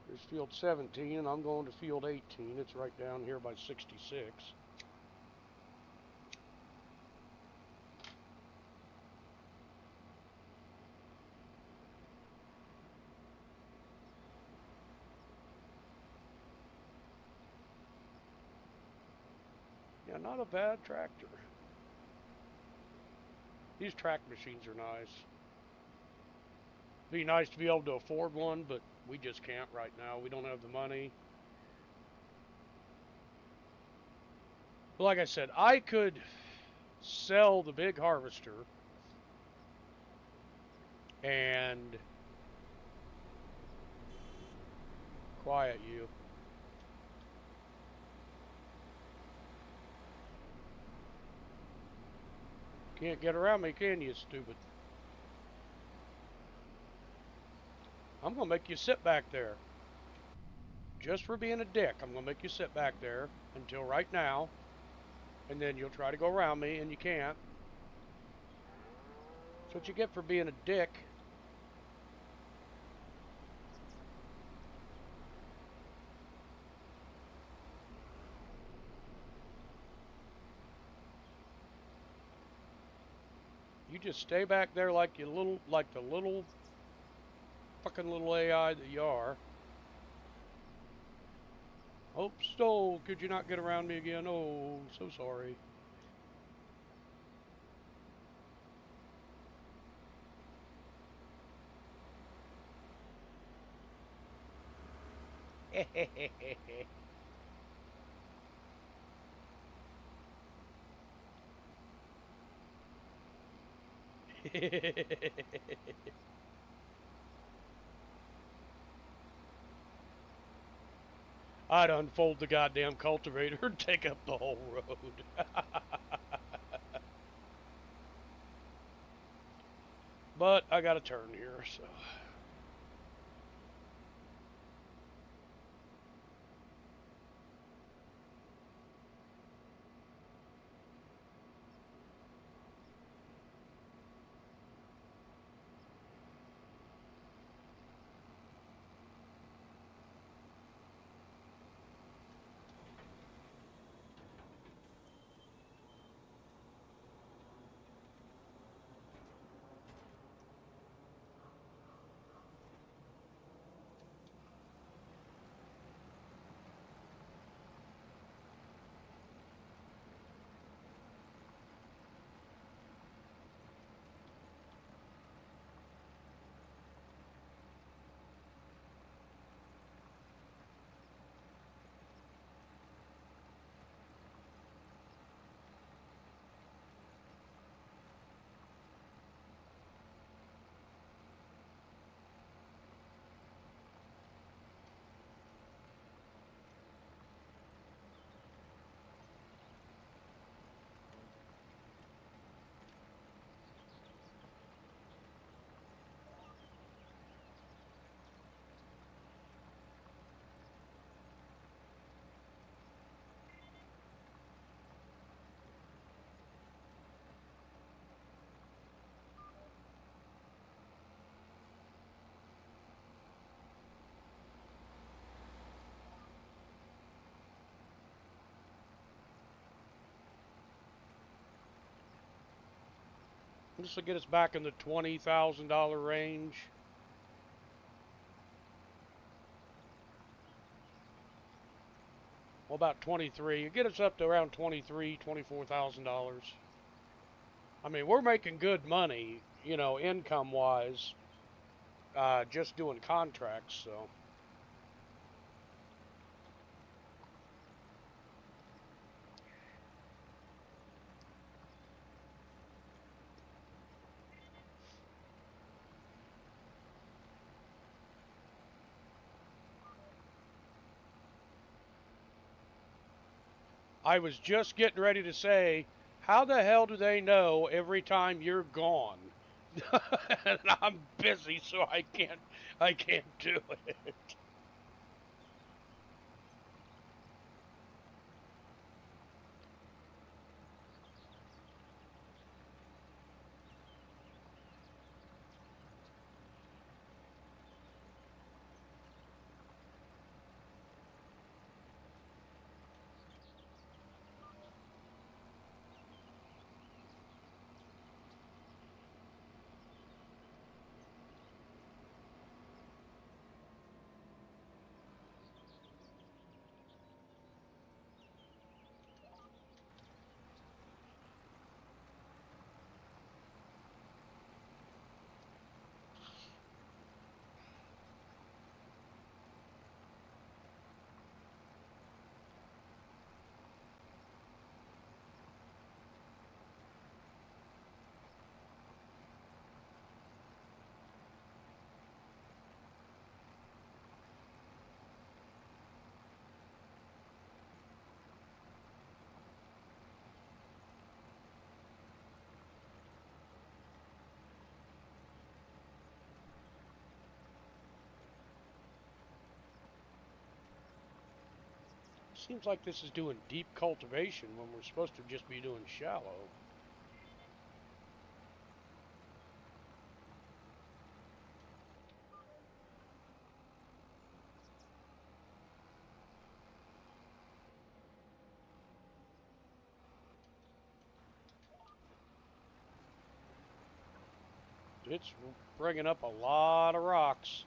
there's field 17, and I'm going to field 18. It's right down here by 66. Yeah, not a bad tractor. These track machines are nice. Be nice to be able to afford one, but we just can't right now. We don't have the money. But like I said, I could sell the big harvester and quiet you. Can't get around me, can you, stupid? I'm going to make you sit back there. Just for being a dick, I'm going to make you sit back there until right now. And then you'll try to go around me, and you can't. That's what you get for being a dick. You just stay back there like the little fucking little AI that you are. Oh, Stoll, could you not get around me again? Oh, so sorry. I'd unfold the goddamn cultivator and take up the whole road. But I got a turn here, so. This will get us back in the $20,000 range. Well, about 23. It get us up to around $24,000. I mean, we're making good money, you know, income-wise, just doing contracts. So. I was just getting ready to say, how the hell do they know every time you're gone? And I'm busy, so I can't do it. Seems like this is doing deep cultivation when we're supposed to just be doing shallow. It's bringing up a lot of rocks.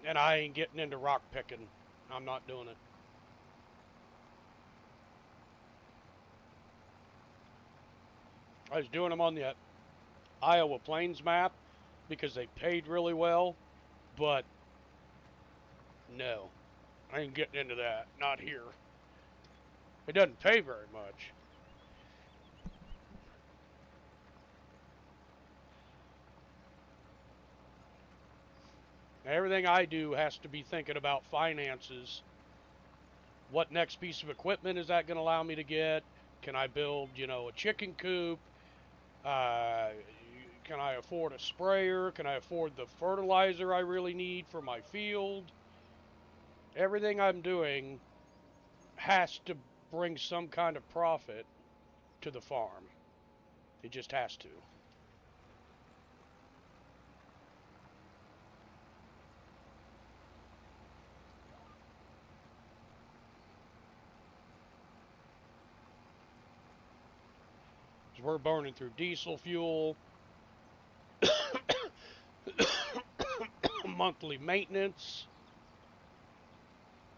And I ain't getting into rock picking. I'm not doing it. I was doing them on the Iowa Plains map because they paid really well, but no, I ain't getting into that. Not here. It doesn't pay very much. Everything I do has to be thinking about finances. What next piece of equipment is that going to allow me to get? Can I build, a chicken coop? Uh, can I afford a sprayer? Can I afford the fertilizer I really need for my field? Everything I'm doing has to bring some kind of profit to the farm. It just has to. Because we're burning through diesel fuel, monthly maintenance,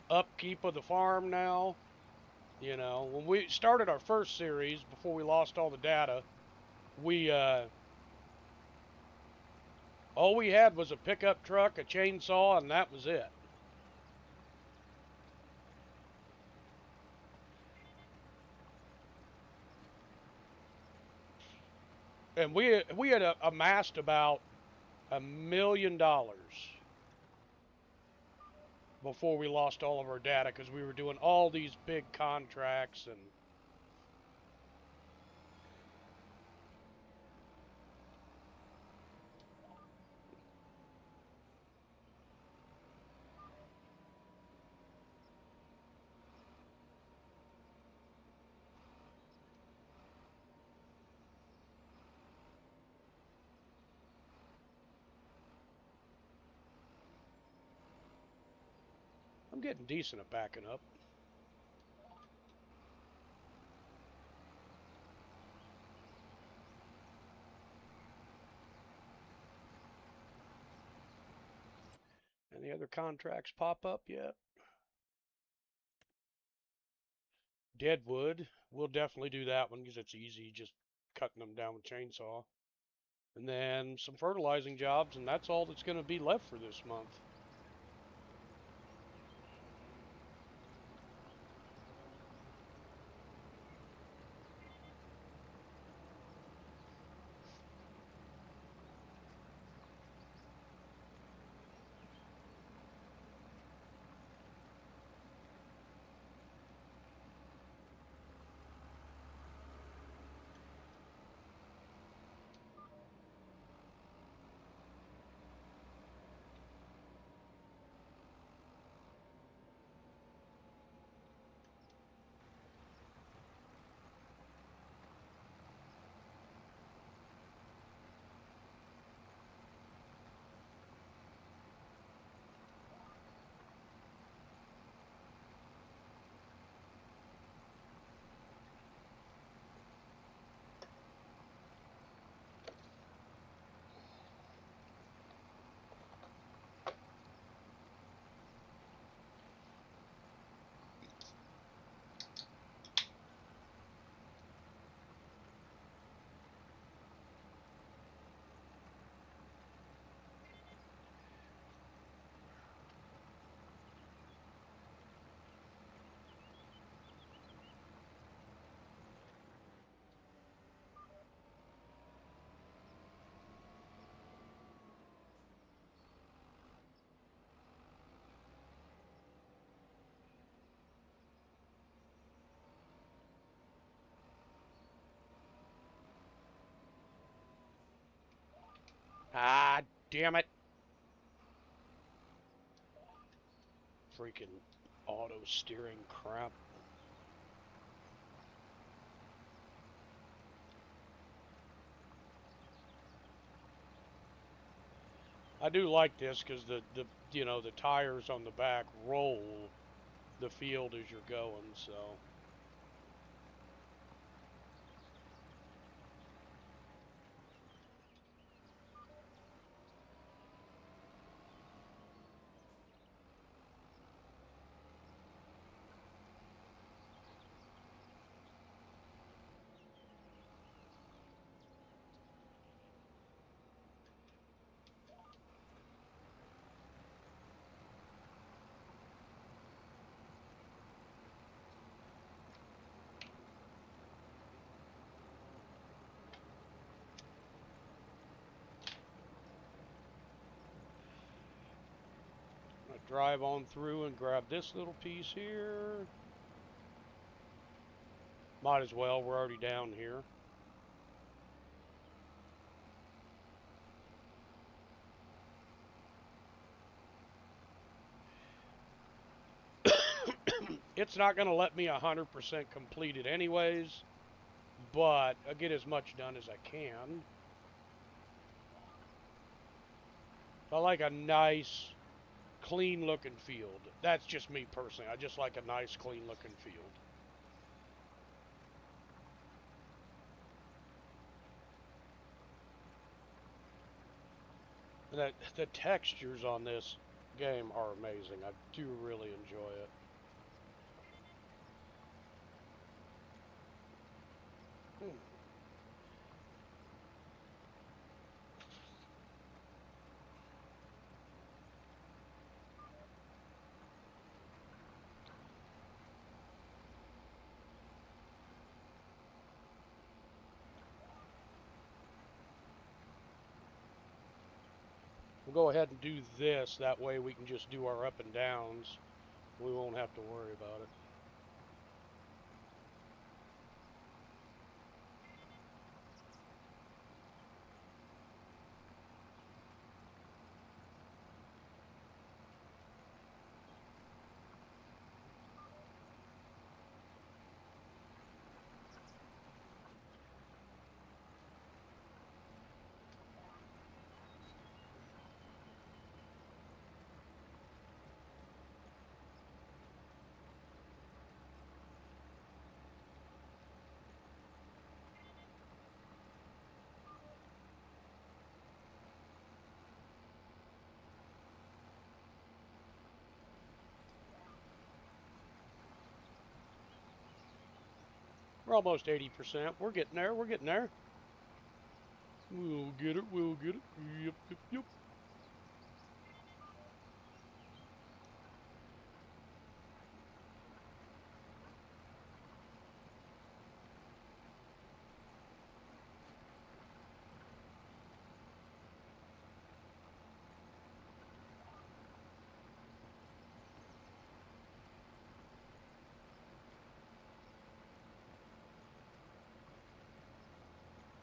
upkeep of the farm now. When we started our first series, before we lost all the data, we all we had was a pickup truck, a chainsaw, and that was it. And we had amassed about $1 million before we lost all of our data because we were doing all these big contracts, and I'm getting decent at backing up. Any other contracts pop up yet? Deadwood, we'll definitely do that one because it's easy, just cutting them down with chainsaw. And then some fertilizing jobs, and that's all that's going to be left for this month. damn it. Freaking auto steering crap. I do like this because the you know the tires on the back roll the field as you're going, so. Drive on through and grab this little piece here. Might as well, we're already down here. It's not going to let me 100% complete it anyways, but I'll get as much done as I can. I like a nice, clean looking field. That's just me personally. I just like a nice, clean looking field. And the textures on this game are amazing. I do really enjoy it. We'll go ahead and do this. That way we can just do our up and downs. We won't have to worry about it. We're almost 80%. We're getting there. We're getting there. We'll get it. We'll get it. Yep, yep, yep.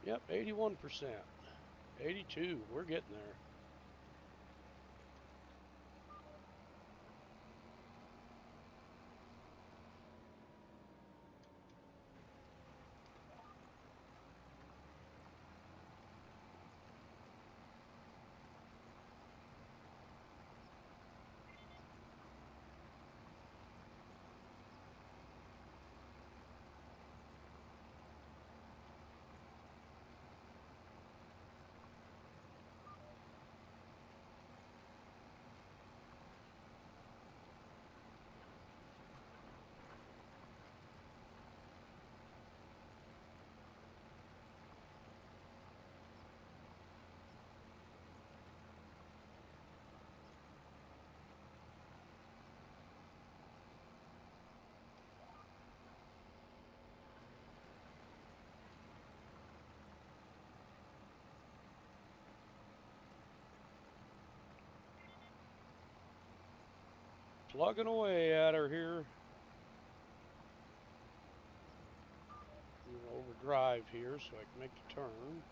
Yep, 81%. 82. We're getting there. Plugging away at her here. Overdrive here so I can make the turn.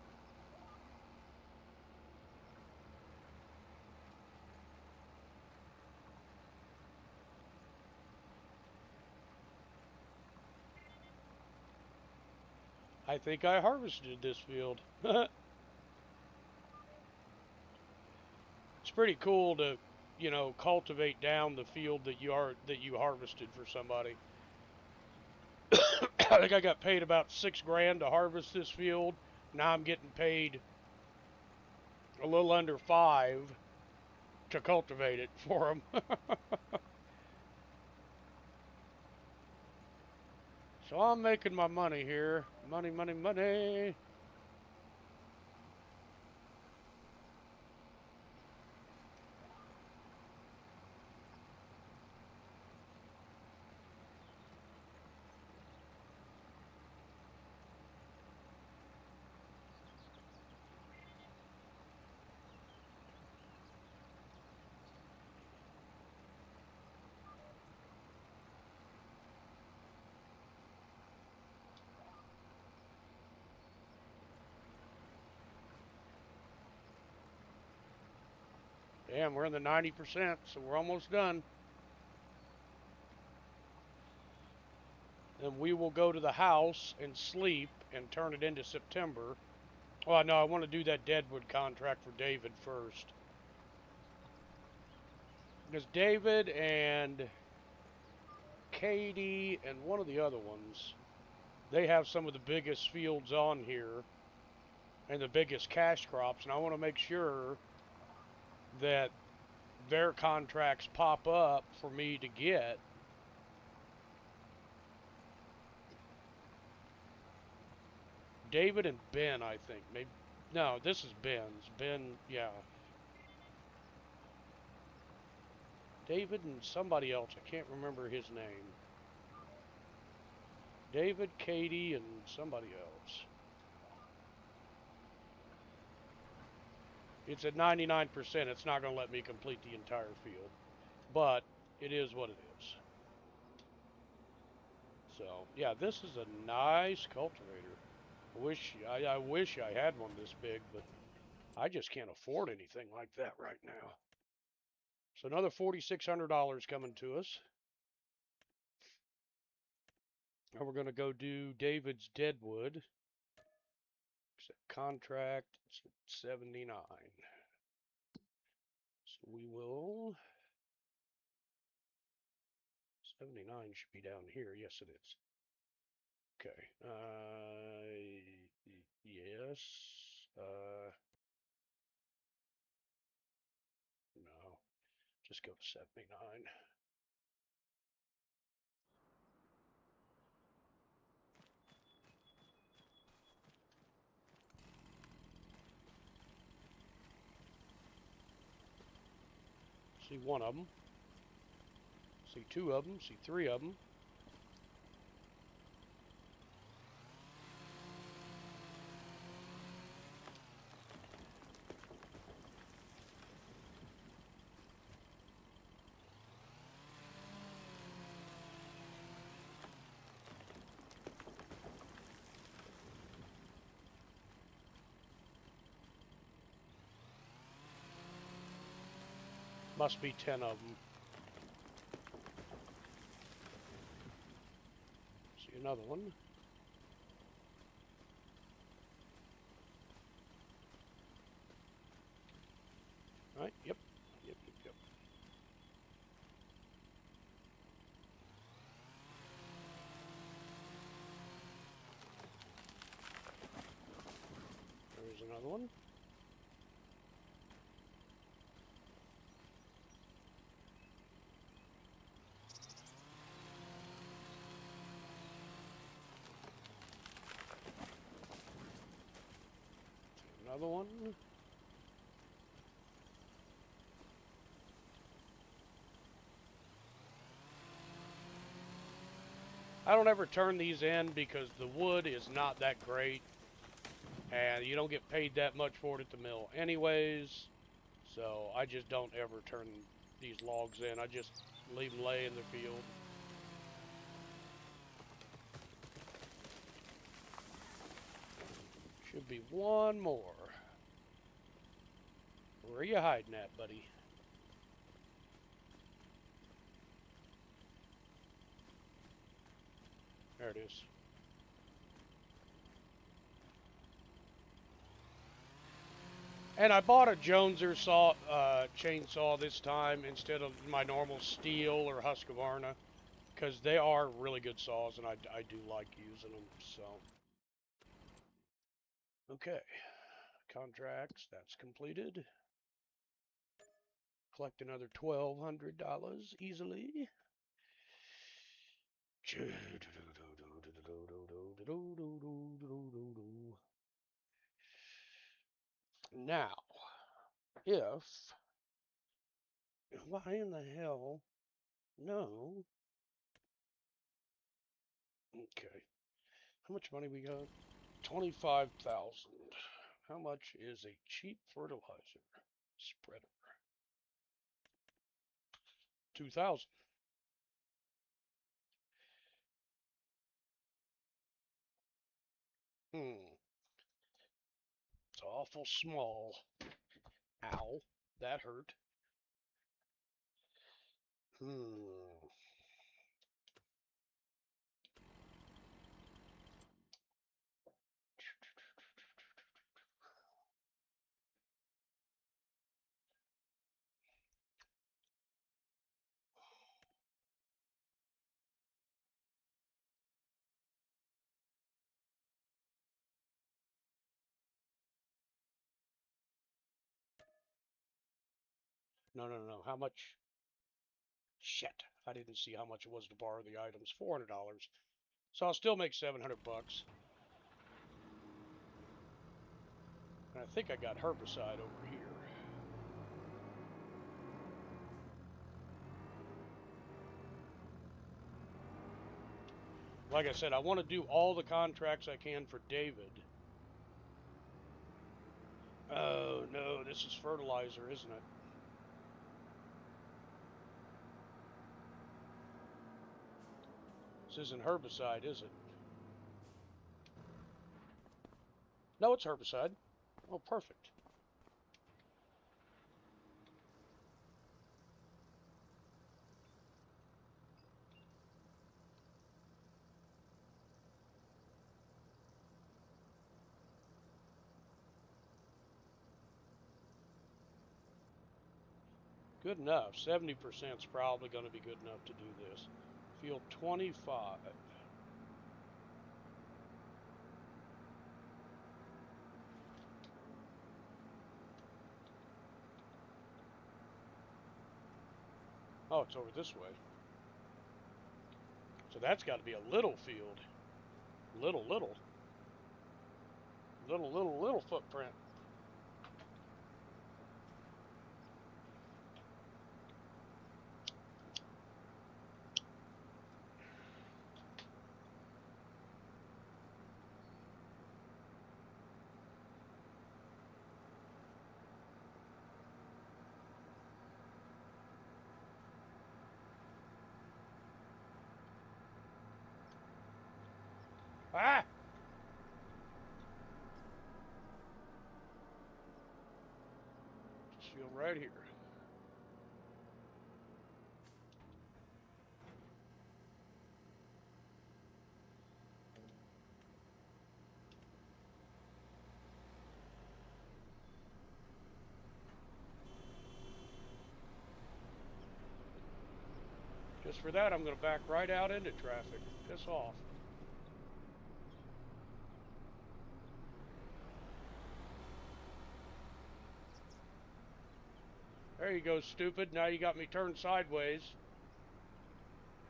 I think I harvested this field. It's pretty cool to, cultivate down the field that you harvested for somebody. I think I got paid about $6 grand to harvest this field. Now I'm getting paid a little under 5 to cultivate it for them. So I'm making my money here. Money, money, money. Damn, we're in the 90%, so we're almost done. Then we will go to the house and sleep and turn it into September. Well, no, I want to do that Deadwood contract for David first. Because David and Katie and one of the other ones, they have some of the biggest fields on here and the biggest cash crops, and I want to make sure that their contracts pop up for me to get. David and Ben, I think. Maybe no, this is Ben's. Ben, yeah. David and somebody else. I can't remember his name. David, Katie, and somebody else. It's at 99%. It's not going to let me complete the entire field. But it is what it is. So, yeah, this is a nice cultivator. I wish I had one this big, but I just can't afford anything like that right now. So another $4,600 coming to us. And we're going to go do David's Deadwood. Contract, it's 79. So we will... 79 should be down here. Yes, it is. Okay. Yes. No. Just go to 79. See one of them. See two of them. See three of them. Must be 10 of them. See another one. Right, yep. Yep. There's another one. Another one. I don't ever turn these in because the wood is not that great. And you don't get paid that much for it at the mill anyways. So I just don't ever turn these logs in. I just leave them lay in the field. Should be one more. Where are you hiding at, buddy? There it is. And I bought a Joneser chainsaw this time instead of my normal Steel or Husqvarna because they are really good saws and I do like using them. So, okay, contracts, that's completed. Collect another $1,200 easily. Now, why in the hell? No. Okay. How much money we got? 25,000. How much is a cheap fertilizer spreader? 2,000. It's awful small. Ow. That hurt. Hmm. No, no, no. How much? Shit. I didn't see how much it was to borrow the items. $400. So I'll still make 700 bucks. And I think I got herbicide over here. Like I said, I want to do all the contracts I can for David. Oh, no, this is fertilizer, isn't it? This isn't herbicide, is it? No, it's herbicide. Oh, perfect. Good enough. 70% is probably going to be good enough to do this. Field 25. Oh, it's over this way. So that's got to be a little field. Little footprint. Ah! Just field right here. Just for that, I'm going to back right out into traffic. Piss off. There you go, stupid. Now you got me turned sideways.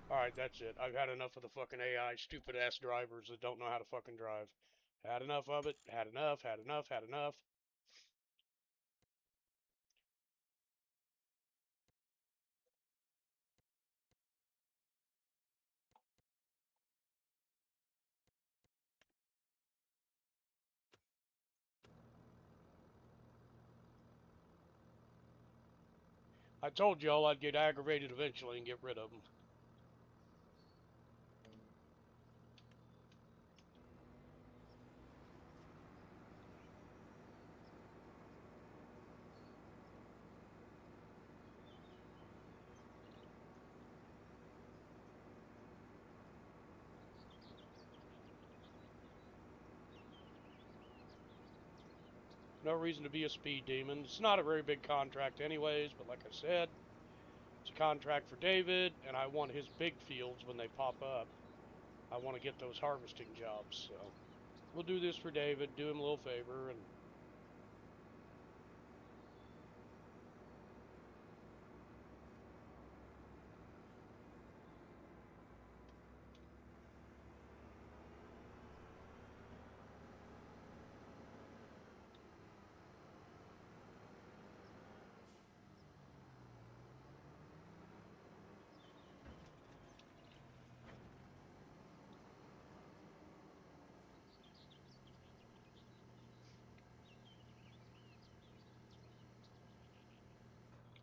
Alright, that's it. I've had enough of the fucking AI stupid ass drivers that don't know how to fucking drive. Had enough of it. Had enough, had enough, had enough. I told y'all I'd get aggravated eventually and get rid of them. No reason to be a speed demon. It's not a very big contract anyways, but like I said, it's a contract for David, and I want his big fields when they pop up. I want to get those harvesting jobs, so we'll do this for David, do him a little favor, and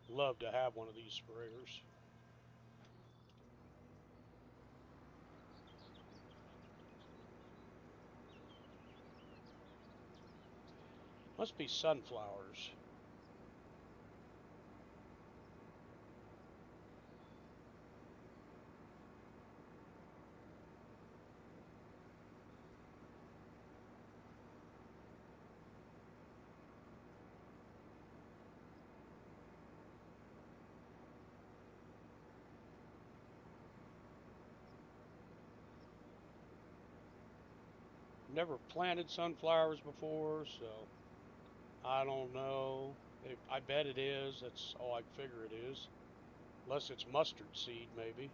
love to have one of these sprayers. Must be sunflowers. Never planted sunflowers before, so I don't know. I bet it is. That's all I figure it is. Unless it's mustard seed, maybe.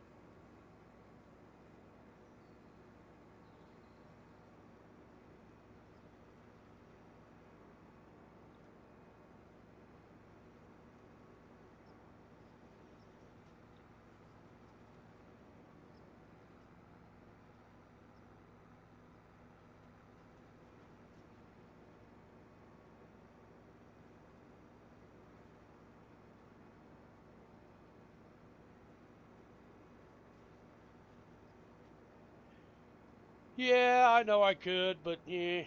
Yeah, I know I could, but yeah,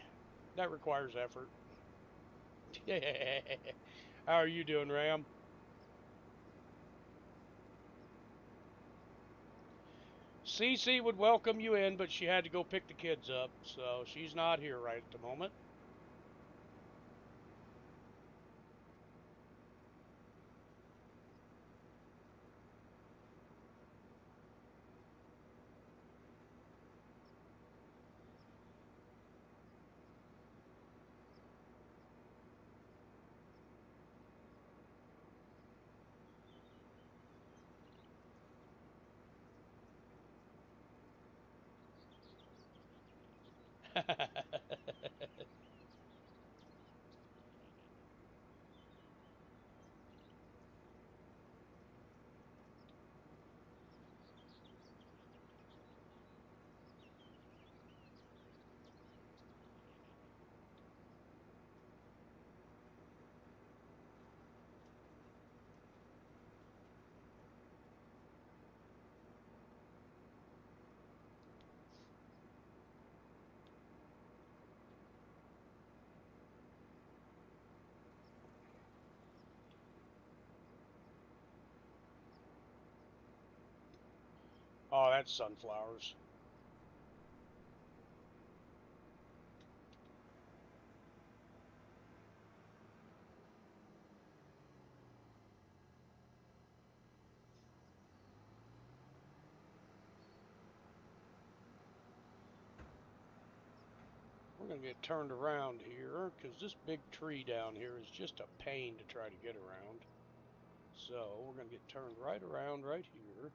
that requires effort. How are you doing, Ram? Cece would welcome you in, but she had to go pick the kids up, so she's not here right at the moment. Oh, that's sunflowers. We're going to get turned around here because this big tree down here is just a pain to try to get around. So we're going to get turned right around right here.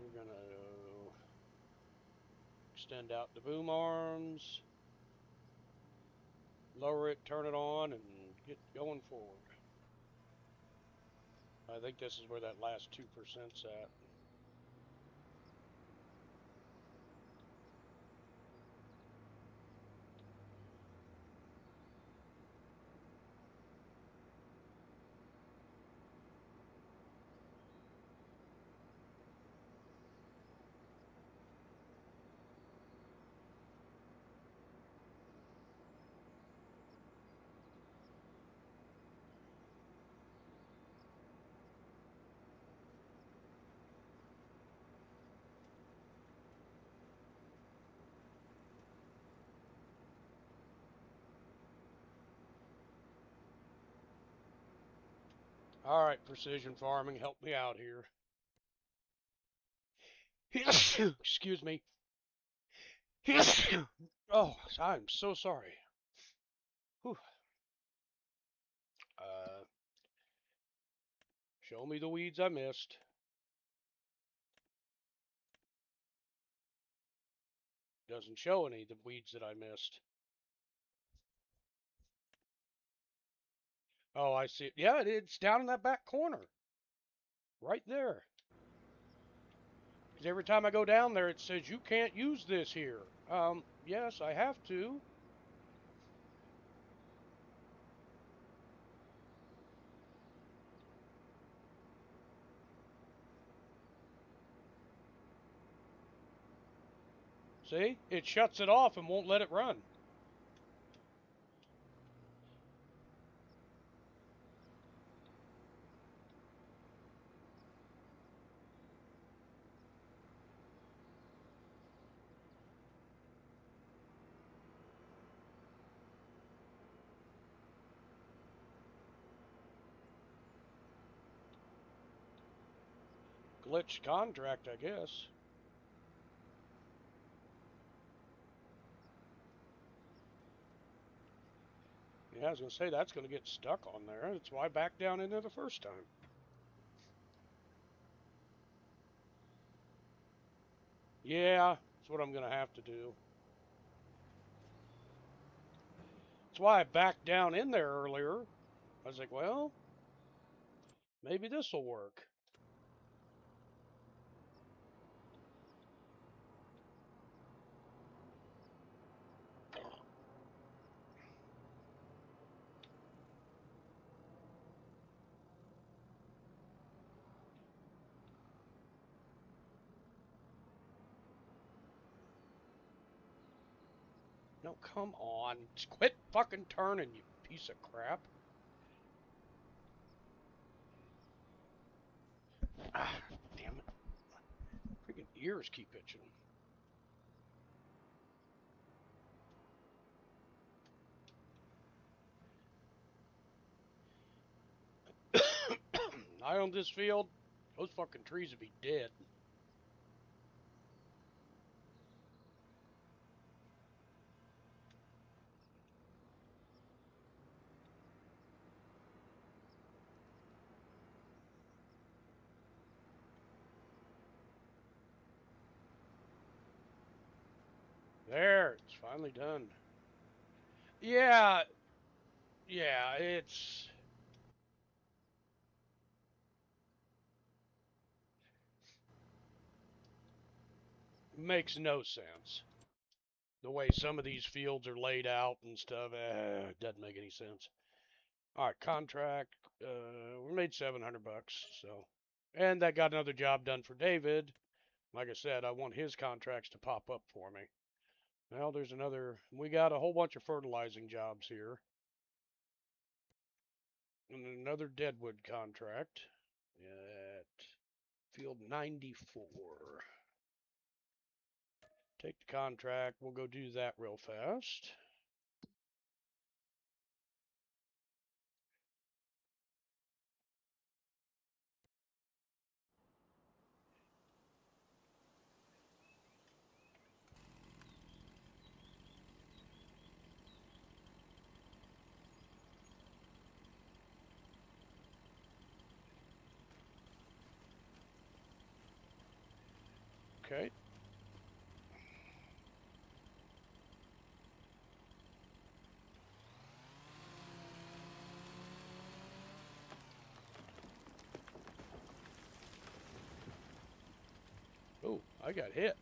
We're going to extend out the boom arms, lower it, turn it on, and get going forward. I think this is where that last 2%'s at. All right, Precision Farming, help me out here. Excuse me. Oh, I'm so sorry. Whew. Uh, show me the weeds I missed. Doesn't show any of the weeds that I missed. Oh, I see it. Yeah, it's down in that back corner. Right there. Because every time I go down there, it says, you can't use this here. Yes, I have to. See? It shuts it off and won't let it run. Glitched contract, I guess. Yeah, I was going to say, that's going to get stuck on there. That's why I backed down in there the first time. Yeah, that's what I'm going to have to do. That's why I backed down in there earlier. I was like, well, maybe this will work. No, come on. Just quit fucking turning, you piece of crap. Ah, damn it. Freaking ears keep itching. I own this field, those fucking trees would be dead. There, it's finally done. Yeah, yeah, it's makes no sense. The way some of these fields are laid out and stuff, it doesn't make any sense. All right, contract. We made $700, so, and that got another job done for David. Like I said, I want his contracts to pop up for me. Well, there's another. We got a whole bunch of fertilizing jobs here, and another deadwood contract at field 94. Take the contract. We'll go do that real fast. Okay. Oh, I got hit.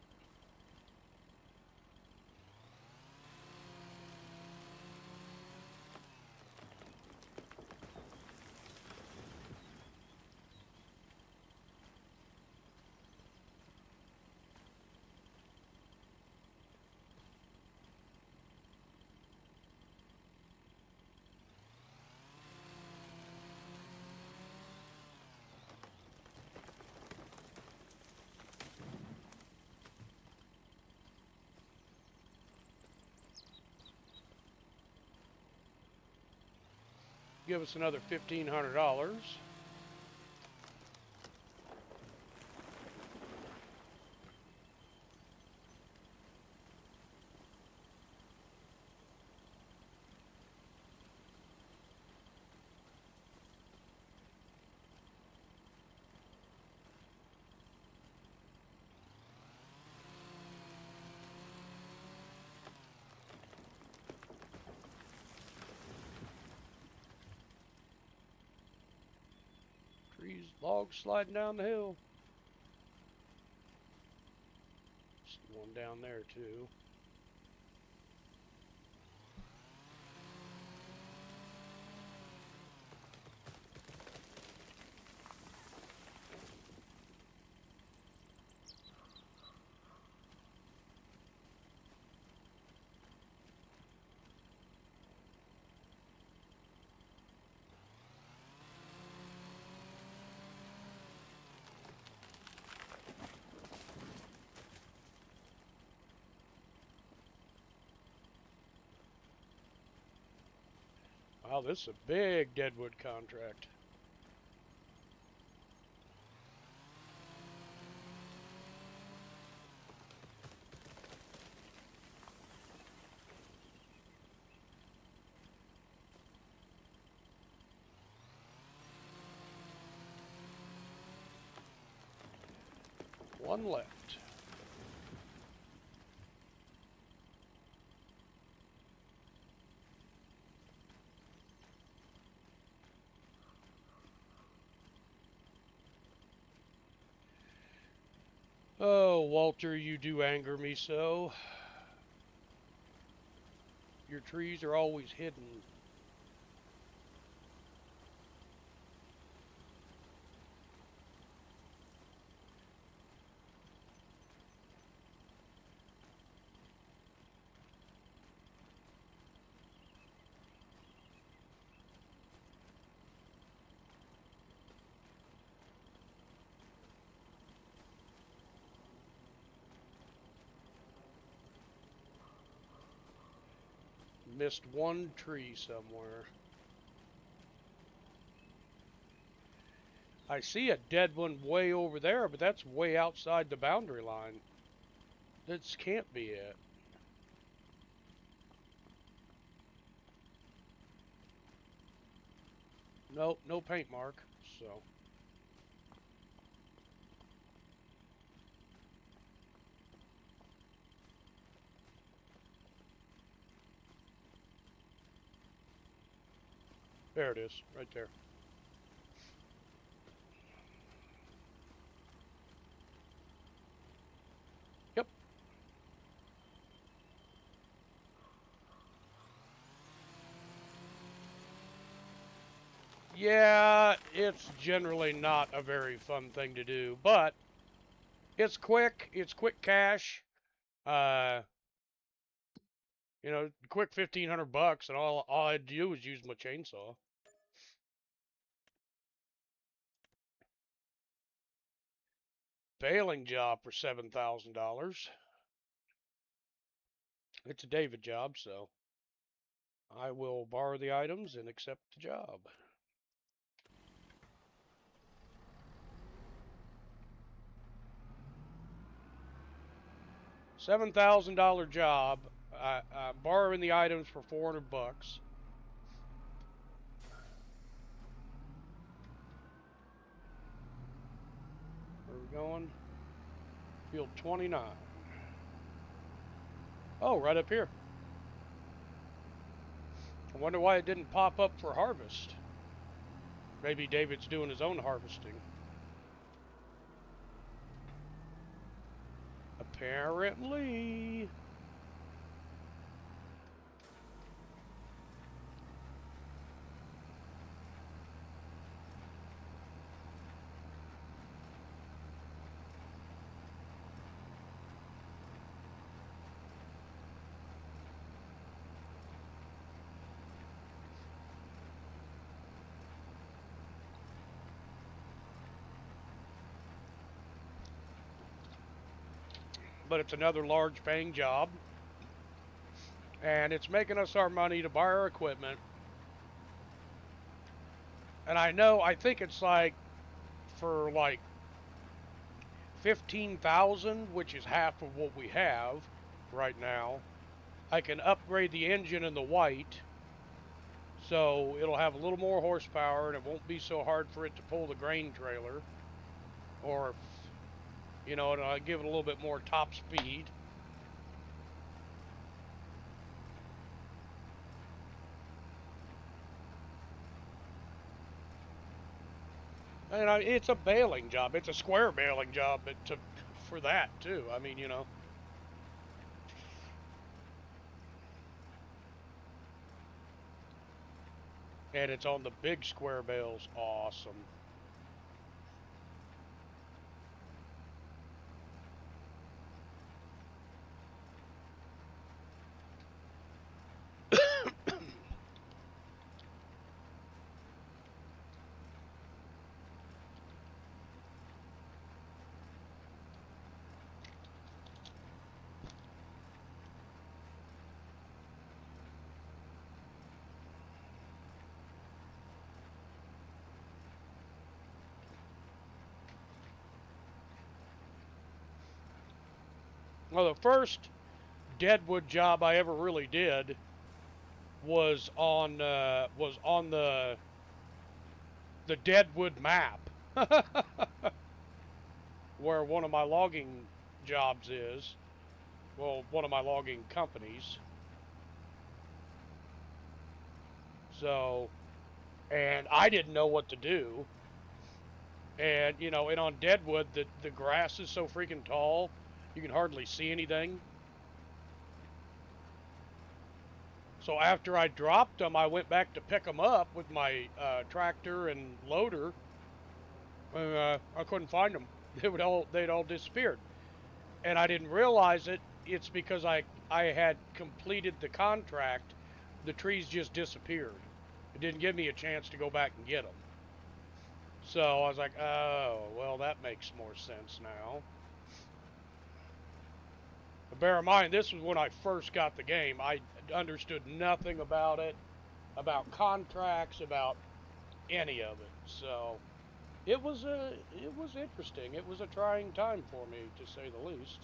Give us another $1,500. these logs sliding down the hill. See one down there too. Wow, this is a big deadwood contract. One left. Oh, Walter, you do anger me so. Your trees are always hidden. Missed one tree somewhere. I see a dead one way over there, but that's way outside the boundary line. This can't be it. Nope, no paint mark, so. There it is, right there. Yep. Yeah, it's generally not a very fun thing to do, but it's quick cash. Uh, quick $1,500, and all I do is use my chainsaw. Baling job for $7,000. It's a David job, so I will borrow the items and accept the job. $7,000 job. I'm borrowing the items for $400. Where are we going? Field 29. Oh, right up here. I wonder why it didn't pop up for harvest. Maybe David's doing his own harvesting. Apparently. But it's another large paying job. And it's making us our money to buy our equipment. And I think it's like for like 15,000, which is half of what we have right now. I can upgrade the engine in the white, so it'll have a little more horsepower and it won't be so hard for it to pull the grain trailer. Or, it'll give it a little bit more top speed. And it's a baling job. It's a square baling job, but for that too. I mean, and it's on the big square bales. Awesome. Well, the first deadwood job I ever really did was on the deadwood map, where one of my logging jobs is. Well, one of my logging companies. So, and I didn't know what to do. And and on deadwood, the grass is so freaking tall, you can hardly see anything. So after I dropped them, I went back to pick them up with my tractor and loader, and I couldn't find them. They'd all disappeared, and I didn't realize it. It's because I had completed the contract. The trees just disappeared. It didn't give me a chance to go back and get them. So I was like, oh, well, that makes more sense now. But bear in mind, this was when I first got the game. I understood nothing about it, about contracts, about any of it. So it was interesting. It was a trying time for me, to say the least.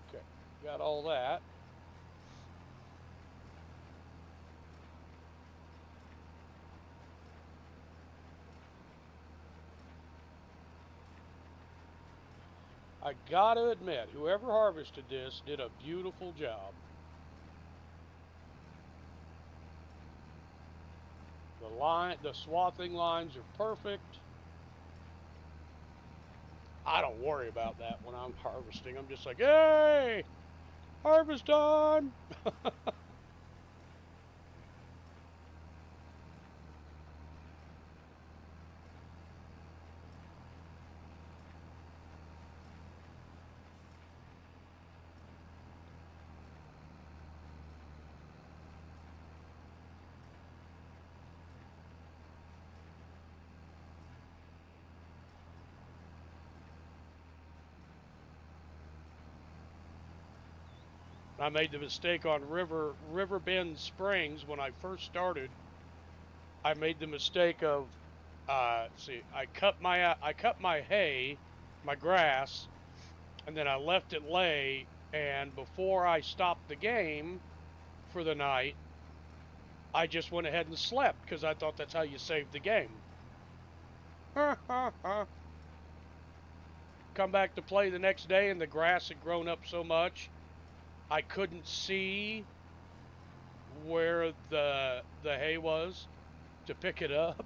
Okay, got all that. I gotta admit, whoever harvested this did a beautiful job. The swathing lines are perfect. I don't worry about that when I'm harvesting. I'm just like, hey, harvest time. I made the mistake on Riverbend Springs when I first started. I made the mistake of see, I cut my hay, my grass, and then I left it lay. And before I stopped the game for the night, I just went ahead and slept because I thought that's how you saved the game. Come back to play the next day, and the grass had grown up so much I couldn't see where the hay was to pick it up.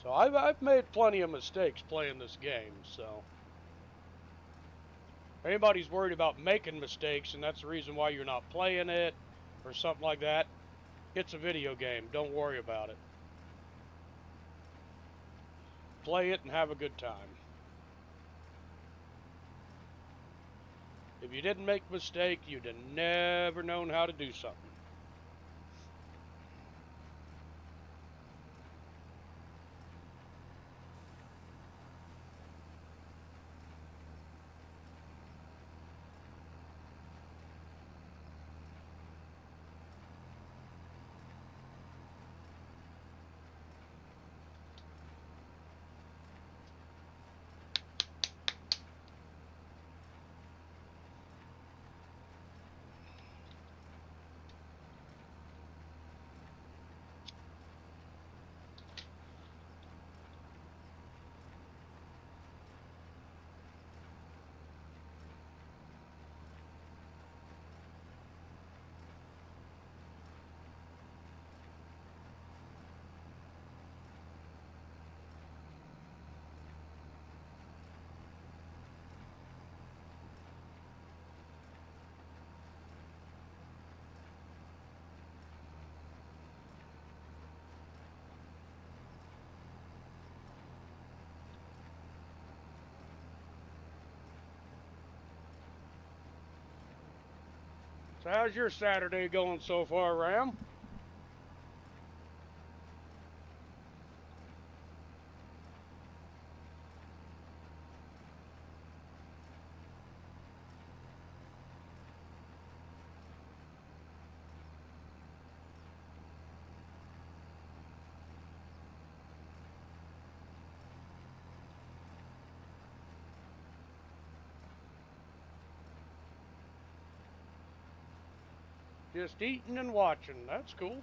So I've made plenty of mistakes playing this game. So if anybody's worried about making mistakes and that's the reason why you're not playing it or something like that, it's a video game. Don't worry about it. Play it and have a good time. If you didn't make a mistake, you'd have never known how to do something. So how's your Saturday going so far, Ram? Just eating and watching. That's cool.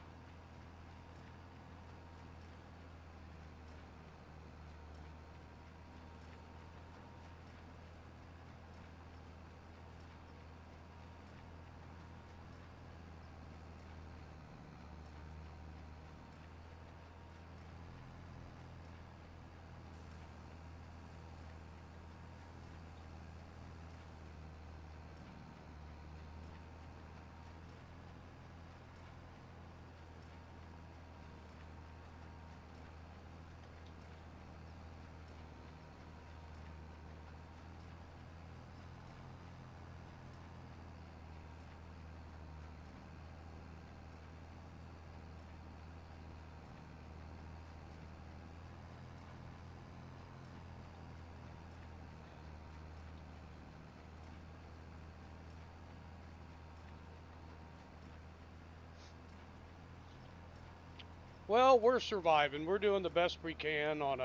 Well, we're surviving. We're doing the best we can on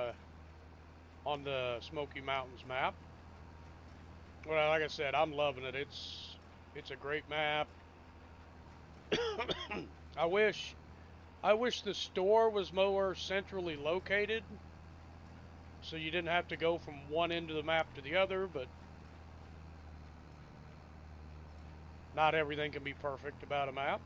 the Smoky Mountains map. Well, like I said, I'm loving it. It's a great map. I wish the store was more centrally located, so you didn't have to go from one end of the map to the other, but not everything can be perfect about a map.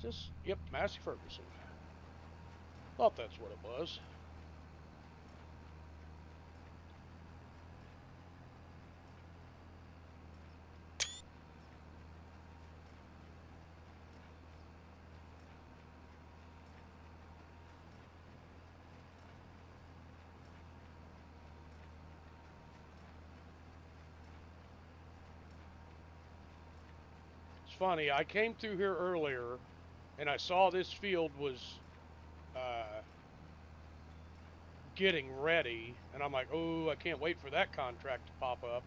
Just, yep, Massey Ferguson. Thought that's what it was. It's funny, I came through here earlier and I saw this field was uh, getting ready, and I'm like, oh, I can't wait for that contract to pop up.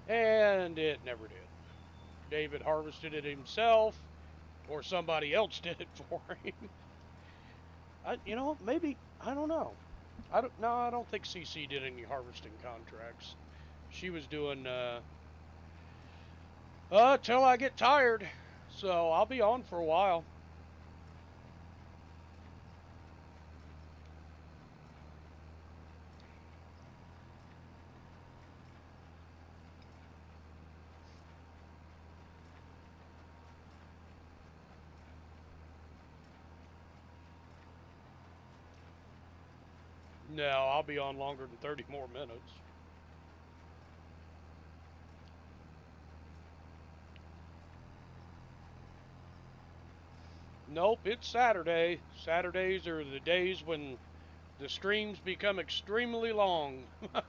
And it never did. David harvested it himself, or somebody else did it for him. Maybe, I don't know. I don't think CC did any harvesting contracts. She was doing, till I get tired. So I'll be on for a while. No, I'll be on longer than 30 more minutes. Nope, it's Saturday. Saturdays are the days when the streams become extremely long. I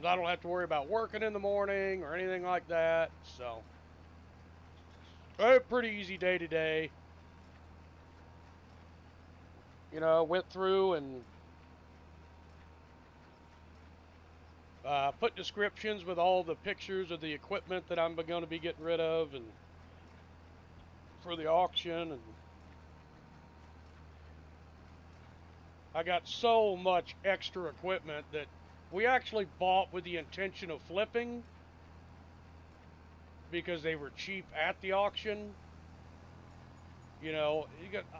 don't have to worry about working in the morning or anything like that. So, a pretty easy day today. Went through and put descriptions with all the pictures of the equipment that I'm going to be getting rid of and for the auction. And I got so much extra equipment that we actually bought with the intention of flipping because they were cheap at the auction.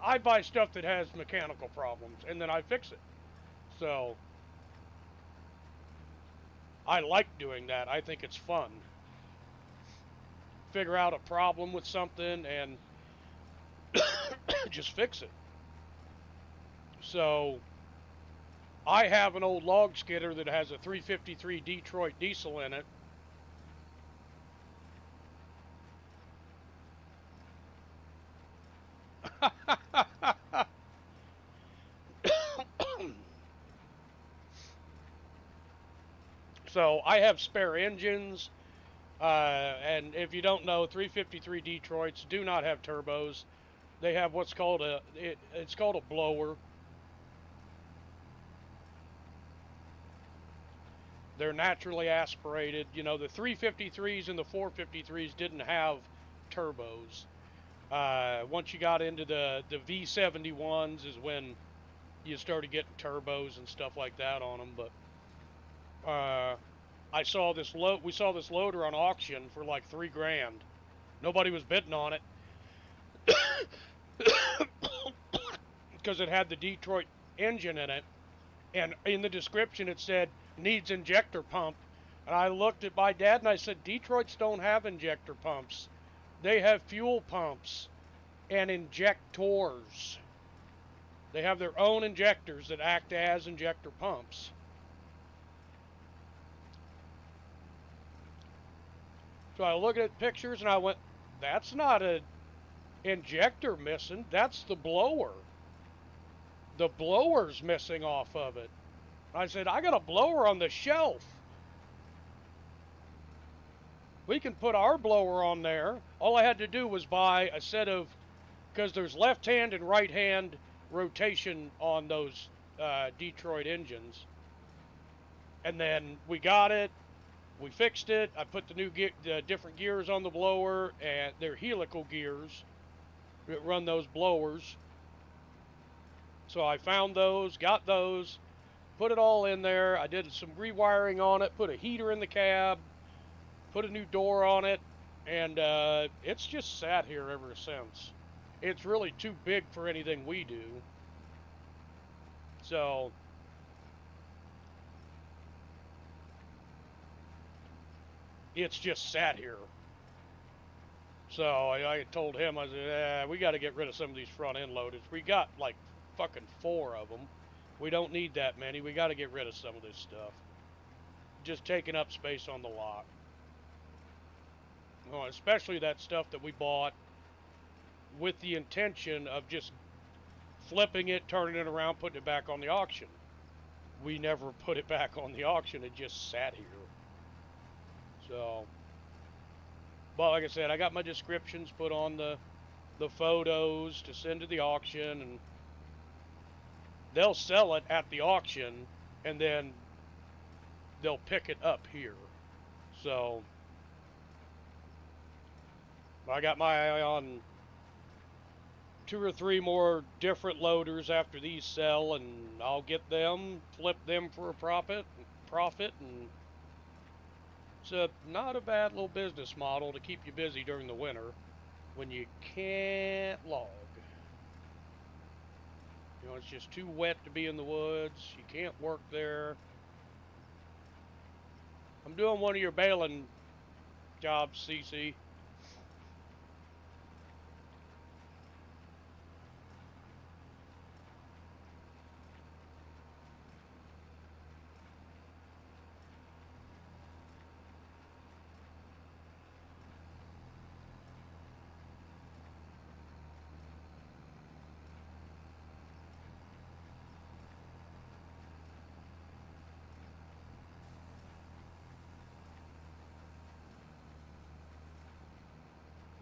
I buy stuff that has mechanical problems and then I fix it. So I like doing that. I think it's fun. Figure out a problem with something and just fix it. So I have an old log skidder that has a 353 Detroit diesel in it. So I have spare engines. And if you don't know, 353 Detroits do not have turbos. They have what's called it's called a blower. They're naturally aspirated. You know, the 353s and the 453s didn't have turbos. Once you got into the V71s is when you started getting turbos and stuff like that on them. But I saw this we saw this loader on auction for like $3,000. Nobody was bidding on it because it had the Detroit engine in it, and in the description it said needs injector pump. And I looked at my dad and I said, Detroits don't have injector pumps. They have fuel pumps and injectors. They have their own injectors that act as injector pumps. So I looked at pictures and I went, that's not an injector missing, that's the blower. The blower's missing off of it. I said, I got a blower on the shelf. We can put our blower on there. All I had to do was buy a set of, because there's left hand and right hand rotation on those Detroit engines. And then we got it, we fixed it. I put the different gears on the blower, and they're helical gears that run those blowers. So I found those, got those, put it all in there. I did some rewiring on it, put a heater in the cab, put a new door on it, and it's just sat here ever since. It's really too big for anything we do. So it's just sat here. So I told him, I said, we got to get rid of some of these front end loaders. We got like fucking 4 of them. We don't need that many. We got to get rid of some of this stuff. Just taking up space on the lot. Well, especially that stuff that we bought with the intention of just flipping it, turning it around, putting it back on the auction. We never put it back on the auction. It just sat here. So, but like I said, I got my descriptions put on the photos to send to the auction, and they'll sell it at the auction, and then they'll pick it up here. So I got my eye on 2 or 3 more different loaders after these sell, and I'll get them, flip them for a profit, and it's not a bad little business model to keep you busy during the winter when you can't log. You know, it's just too wet to be in the woods. You can't work there. I'm doing one of your baling jobs, CC.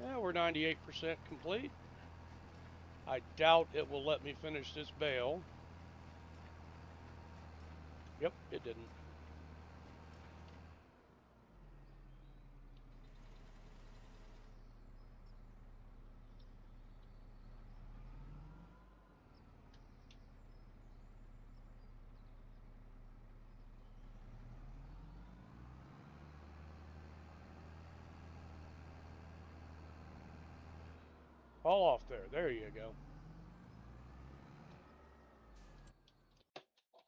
Yeah, we're 98% complete. I doubt it will let me finish this bale. Yep, it didn't. All off there. There you go.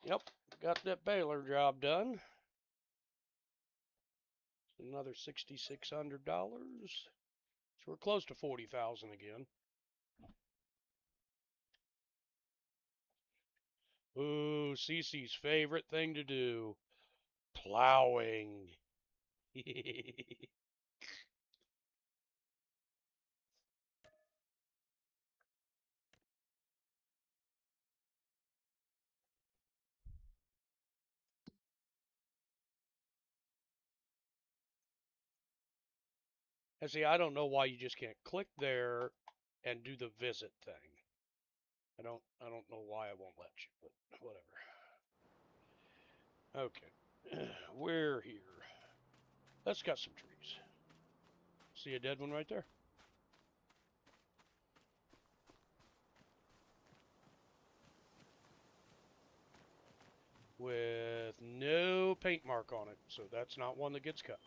Yep, got that baler job done. Another $6,600. So we're close to 40,000 again. Ooh, Cece's favorite thing to do. Plowing. And see, I don't know why you just can't click there and do the visit thing. I don't know why I won't let you, but whatever. Okay. We're here. Let's cut some trees. See a dead one right there? With no paint mark on it, so that's not one that gets cut.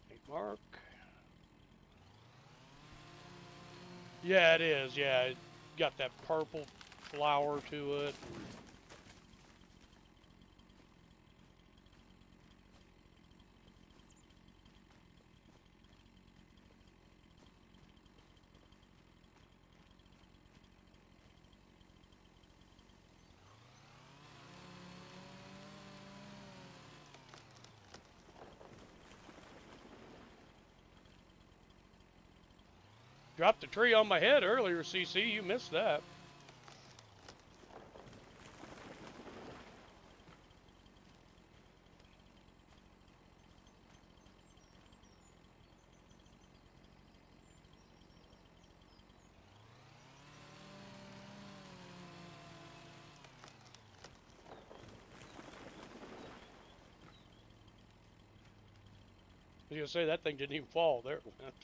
Paint mark. Yeah, it is. Yeah, it got that purple flower to it. Dropped a tree on my head earlier, CC. You missed that. I was going to say, that thing didn't even fall. There it went.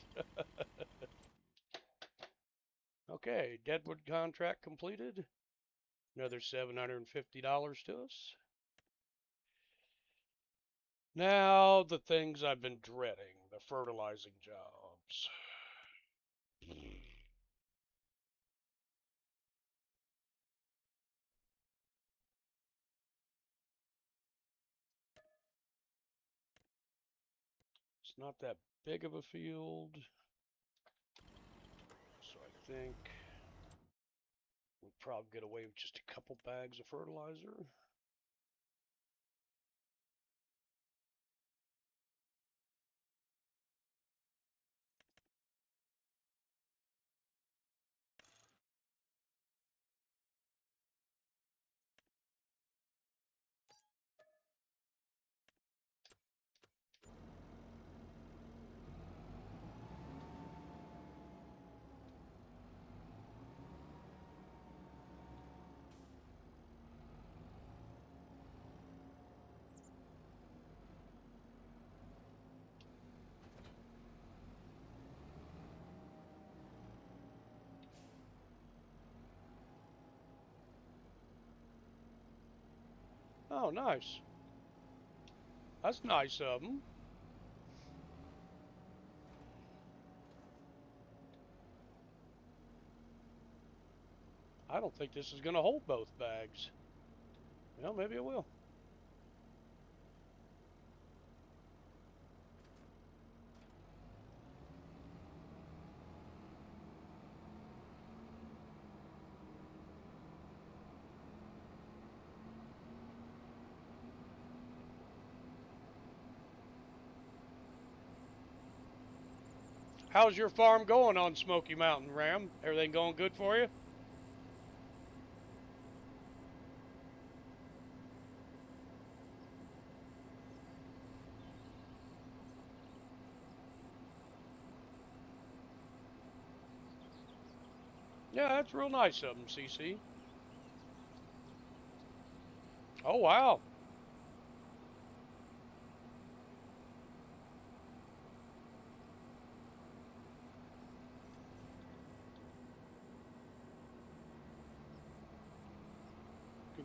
Okay, Deadwood contract completed. Another $750 to us. Now, the things I've been dreading, the fertilizing jobs. It's not that big of a field, so I think we'll probably get away with just a couple bags of fertilizer. Oh, nice. That's nice of them. I don't think this is going to hold both bags. Well, maybe it will. How's your farm going on Smoky Mountain, Ram? Everything going good for you? Yeah, that's real nice of them, CC. Oh, wow.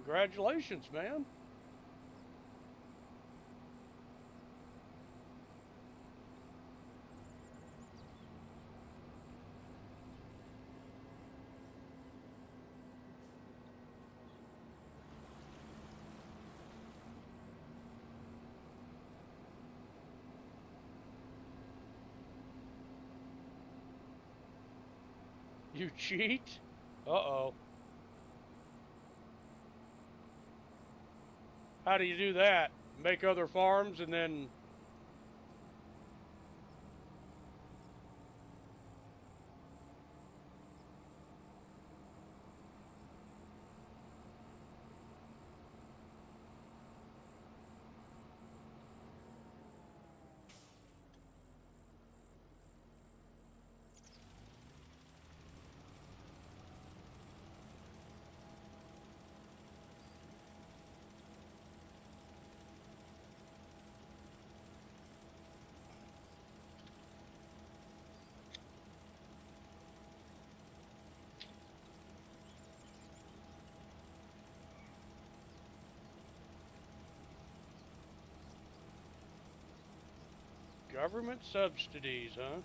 Congratulations, man. You cheat? Uh-oh. How do you do that? Make other farms and then... Government subsidies, huh?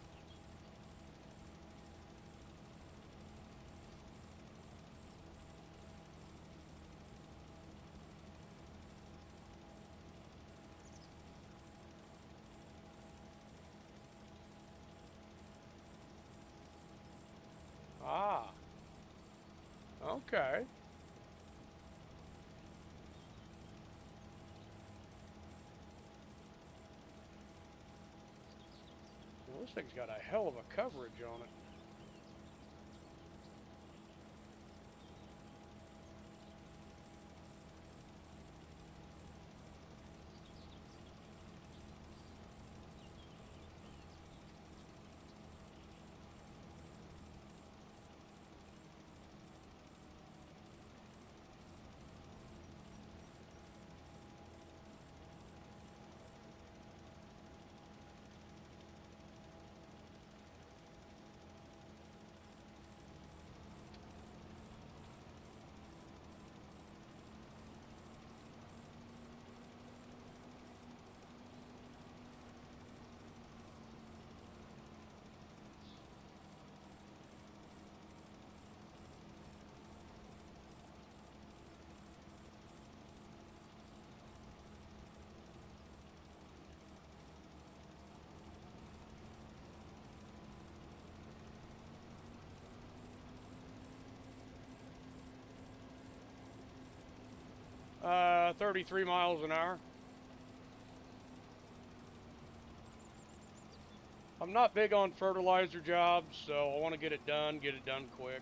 Ah, okay. Well, this thing's got a hell of a coverage on it. Uh, 33 miles an hour. I'm not big on fertilizer jobs, so I want to get it done quick.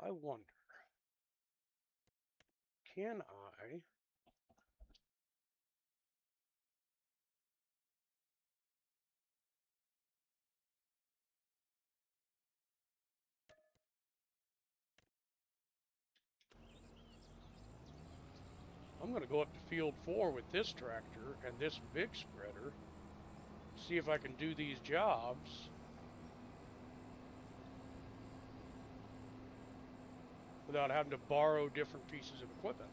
I wonder, can I... I'm going to go up to field 4 with this tractor and this big spreader, see if I can do these jobs without having to borrow different pieces of equipment.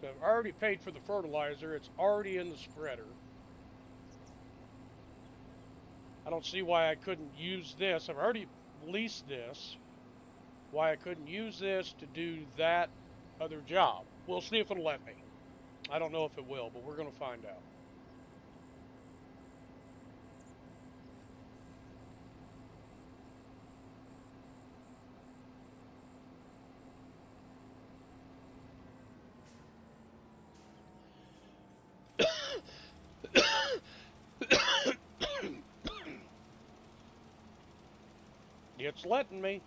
So I've already paid for the fertilizer. It's already in the spreader. I don't see why I couldn't use this. I've already leased this. Why I couldn't use this to do that other job. We'll see if it'll let me. I don't know if it will, but we're going to find out. It's letting me.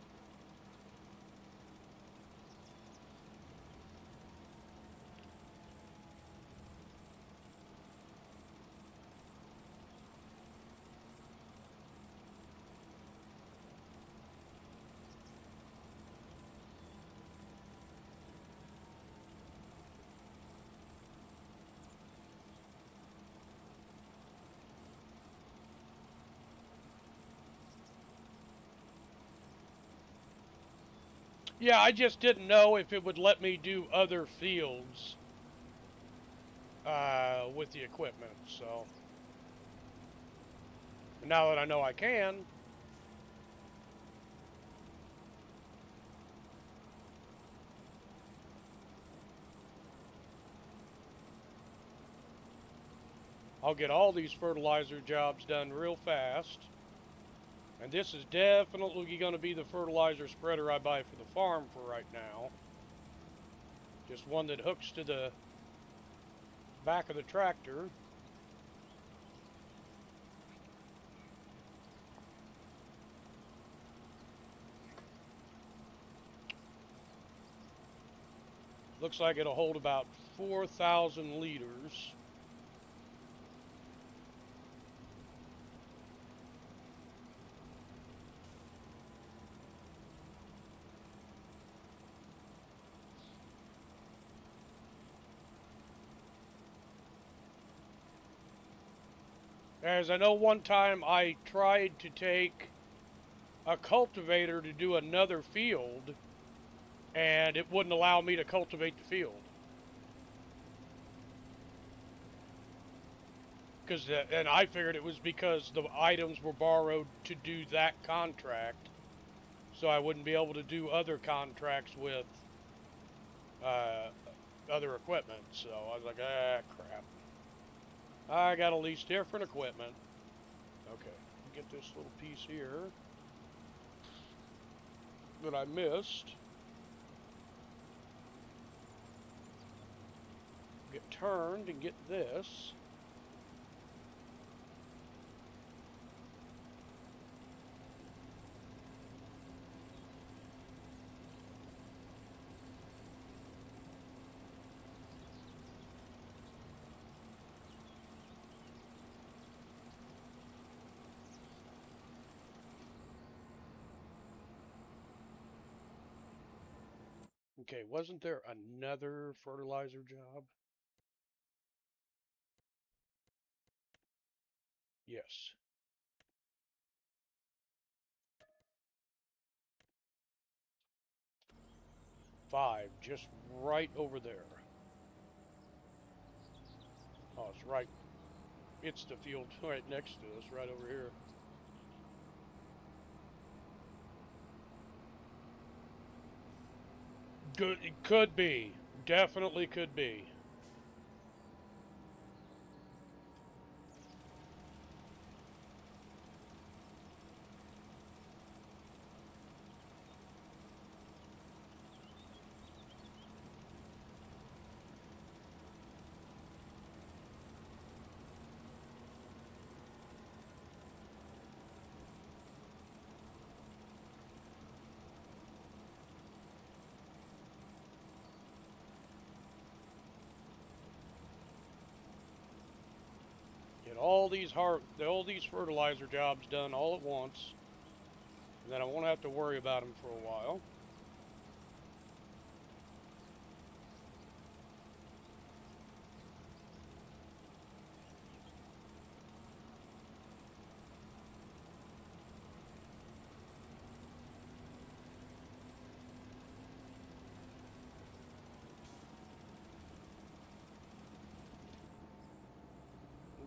Yeah, I just didn't know if it would let me do other fields with the equipment. So now that I know I can, I'll get all these fertilizer jobs done real fast. And this is definitely going to be the fertilizer spreader I buy for the farm for right now. Just one that hooks to the back of the tractor. Looks like it'll hold about 4,000 liters. As I know, one time I tried to take a cultivator to do another field, and it wouldn't allow me to cultivate the field. And I figured it was because the items were borrowed to do that contract, so I wouldn't be able to do other contracts with uh, other equipment. So I was like, ah, crap. I got to lease different equipment. Okay, get this little piece here that I missed. Get turned and get this. Okay, wasn't there another fertilizer job? Yes. 5, just right over there. Oh, it's right. It's the field right next to us, right over here. Good, it could be. Definitely could be. Get all these fertilizer jobs done all at once, and then I won't have to worry about them for a while.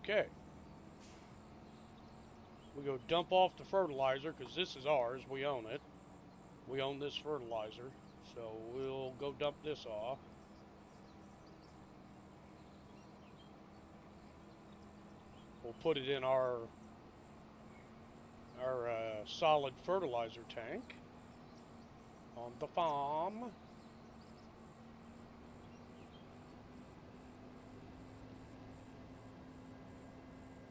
Okay. We go dump off the fertilizer because this is ours. We own it. We own this fertilizer. So we'll go dump this off. We'll put it in our solid fertilizer tank on the farm.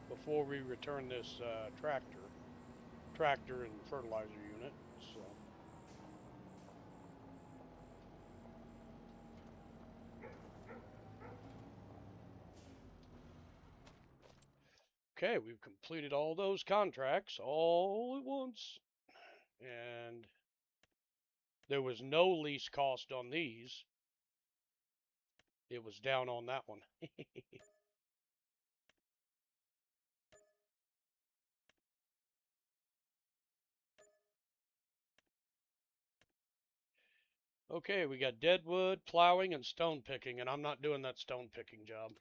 Before we return this tractor and fertilizer unit. So. Okay, we've completed all those contracts all at once. And there was no lease cost on these. It was down on that one. Okay, we got deadwood, plowing, and stone picking, and I'm not doing that stone picking job.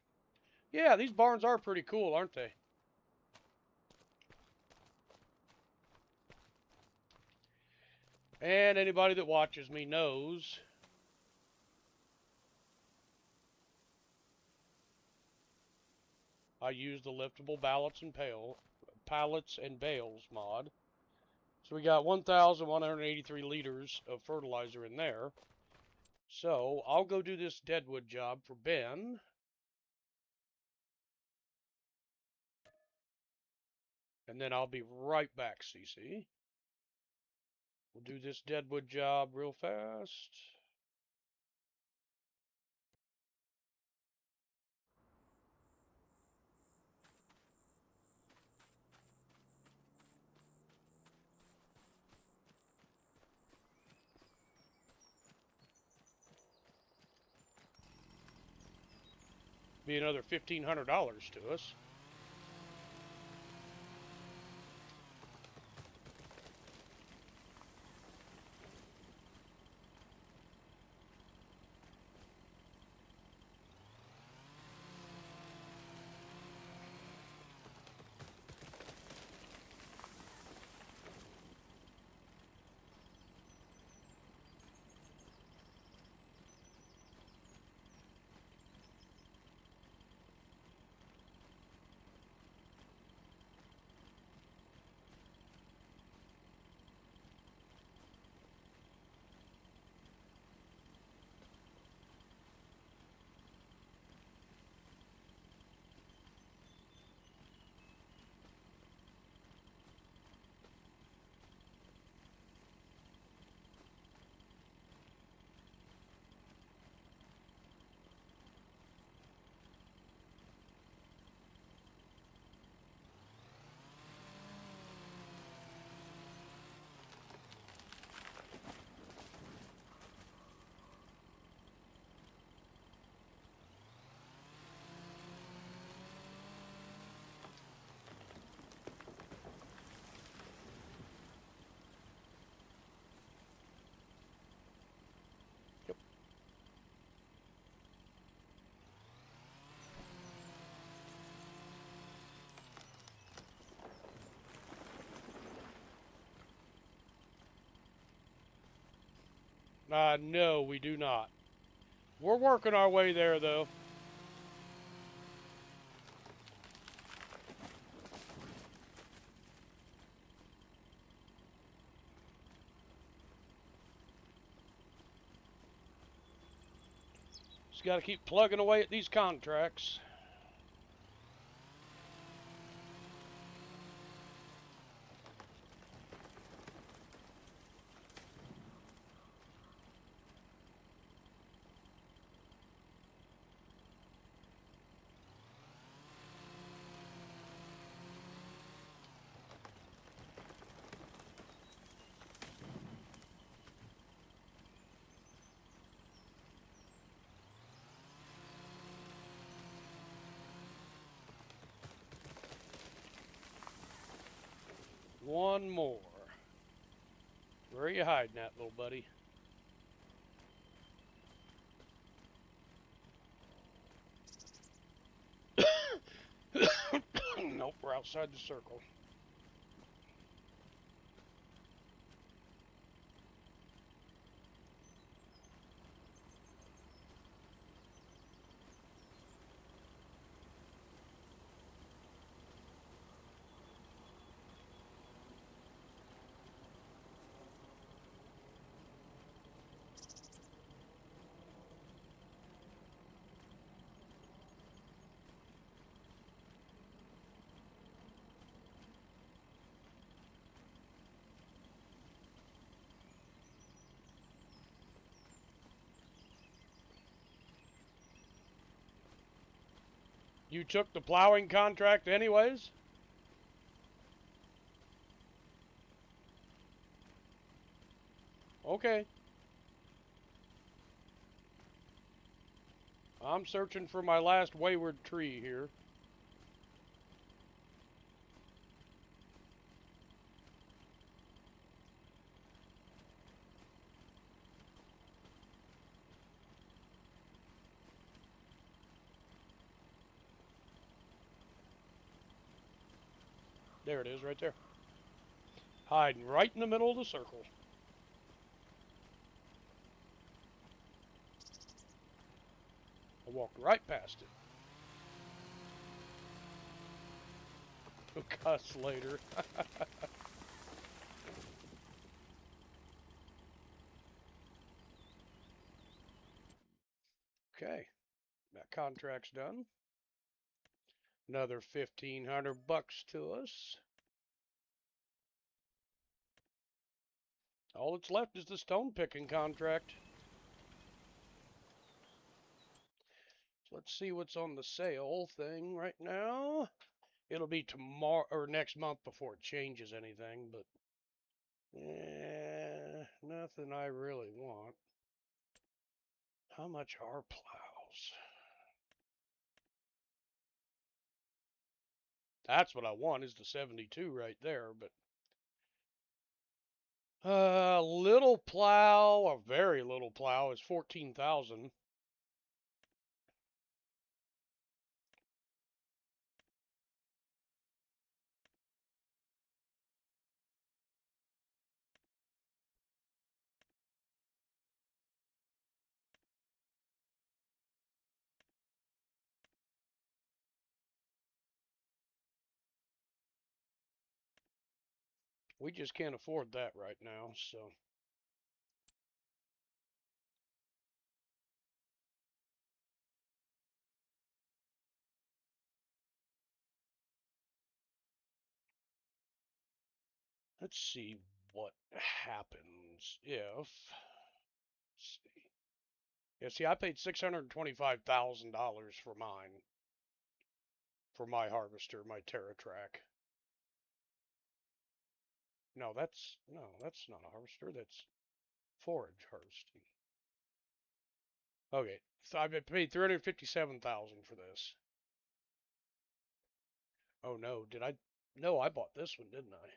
Yeah, these barns are pretty cool, aren't they? And anybody that watches me knows I use the liftable pallets and bales mod. So we got 1,183 liters of fertilizer in there. So I'll go do this deadwood job for Ben. And then I'll be right back, CC. We'll do this deadwood job real fast. Be another $1,500 to us. Yep. No, we do not. We're working our way there, though. Just got to keep plugging away at these contracts. One more. Where are you hiding at, little buddy? Nope, we're outside the circle. You took the plowing contract anyways? Okay. I'm searching for my last wayward tree here. There it is, right there. Hiding right in the middle of the circle. I walked right past it. Cuss later. Okay, that contract's done. Another 1,500 bucks to us. All that's left is the stone picking contract. So let's see what's on the sale thing right now. It'll be tomorrow or next month before it changes anything, but nothing I really want. How much are plows? That's what I want is the 72 right there, but little plow, a very little plow is 14,000. We just can't afford that right now, so let's see what happens if. Let's see. Yeah, see, I paid $625,000 for mine, for my harvester, my TerraTrack. No, that's not a harvester. That's forage harvesting. Okay, so I paid 357,000 for this. Oh no, did I? No, I bought this one, didn't I?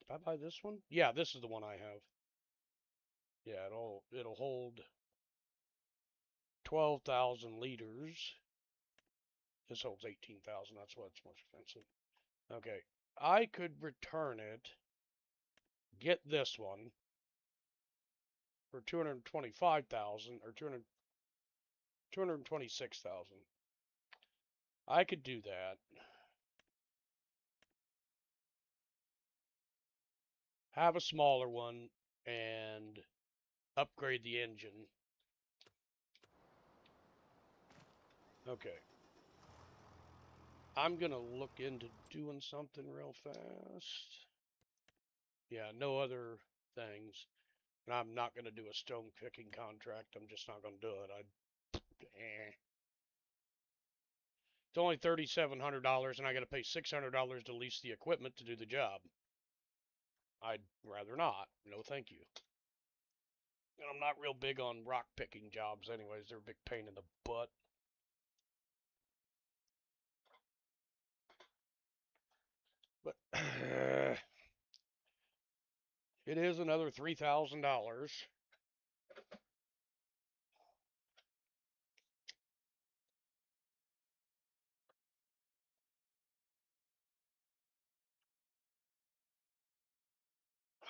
Did I buy this one? Yeah, this is the one I have. Yeah, it'll hold 12,000 liters. This holds 18,000. That's why it's more expensive. Okay, I could return it, get this one for 225,000 or 226,000. I could do that. Have a smaller one and upgrade the engine. Okay. I'm gonna look into doing something real fast. Yeah, no other things. And I'm not gonna do a stone picking contract. I'm just not gonna do it. It's only $3,700, and I gotta pay $600 to lease the equipment to do the job. I'd rather not. No, thank you. And I'm not real big on rock picking jobs, anyways. They're a big pain in the butt. But it is another $3,000.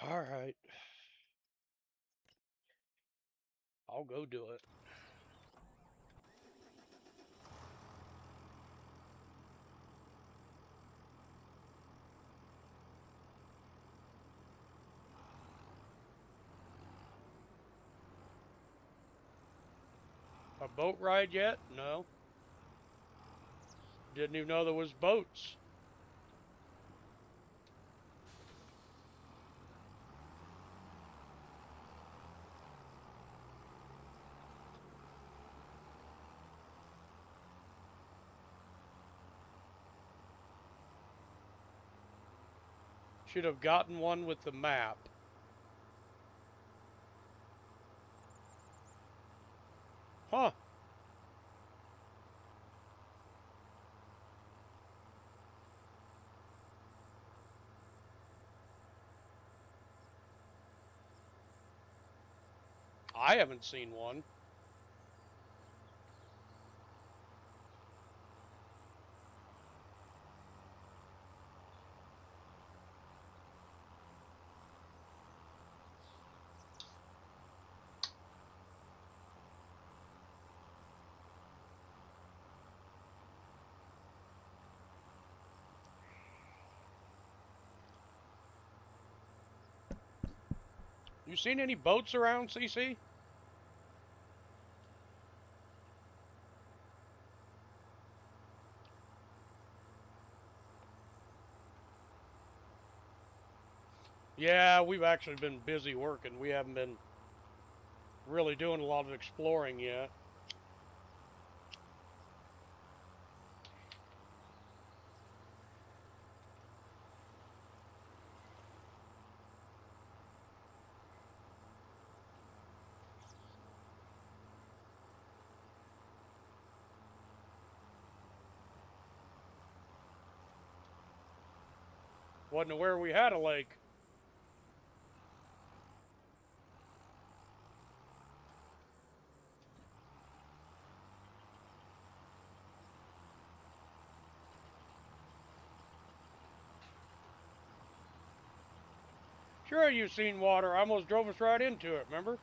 All right. I'll go do it. A boat ride yet? No. Didn't even know there was boats. Should have gotten one with the map. Huh. I haven't seen one. You seen any boats around, CC? Yeah, we've actually been busy working. We haven't been really doing a lot of exploring yet. Wasn't aware we had a lake. Sure, you've seen water. I almost drove us right into it, remember?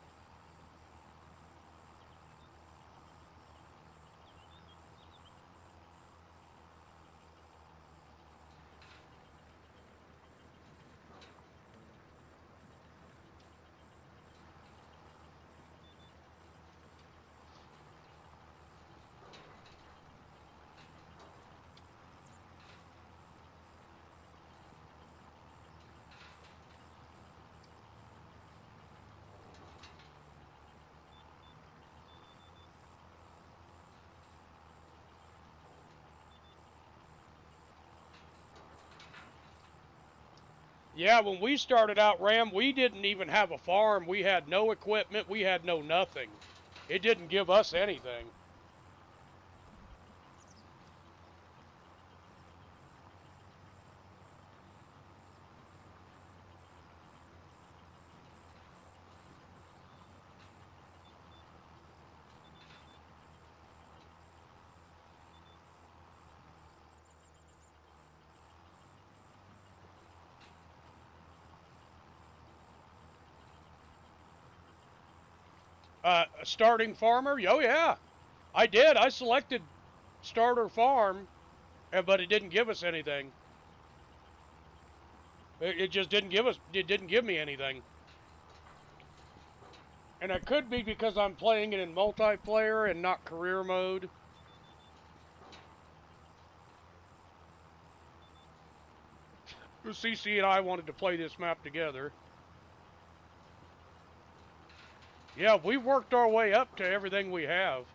Yeah, when we started out, Ram, we didn't even have a farm. We had no equipment. We had no nothing. It didn't give us anything. A starting farmer? Oh, yeah. I did. I selected starter farm, but it didn't give us anything. It just didn't give us, it didn't give me anything. And it could be because I'm playing it in multiplayer and not career mode. CC and I wanted to play this map together. Yeah, we worked our way up to everything we have.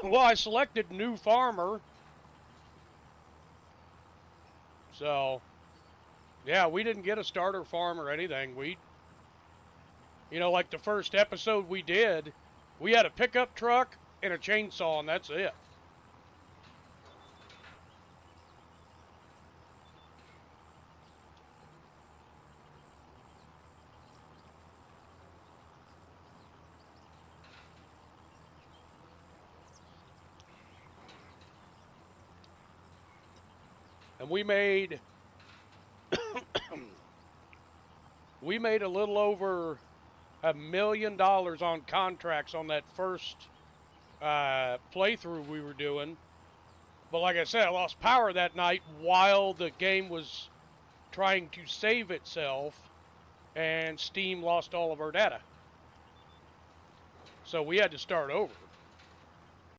Well, I selected new farmer. So, yeah, we didn't get a starter farm or anything. Like the first episode we did, we had a pickup truck and a chainsaw, and that's it. And we made a little over $1 million on contracts on that first playthrough we were doing. But like I said, I lost power that night while the game was trying to save itself, and Steam lost all of our data. So we had to start over.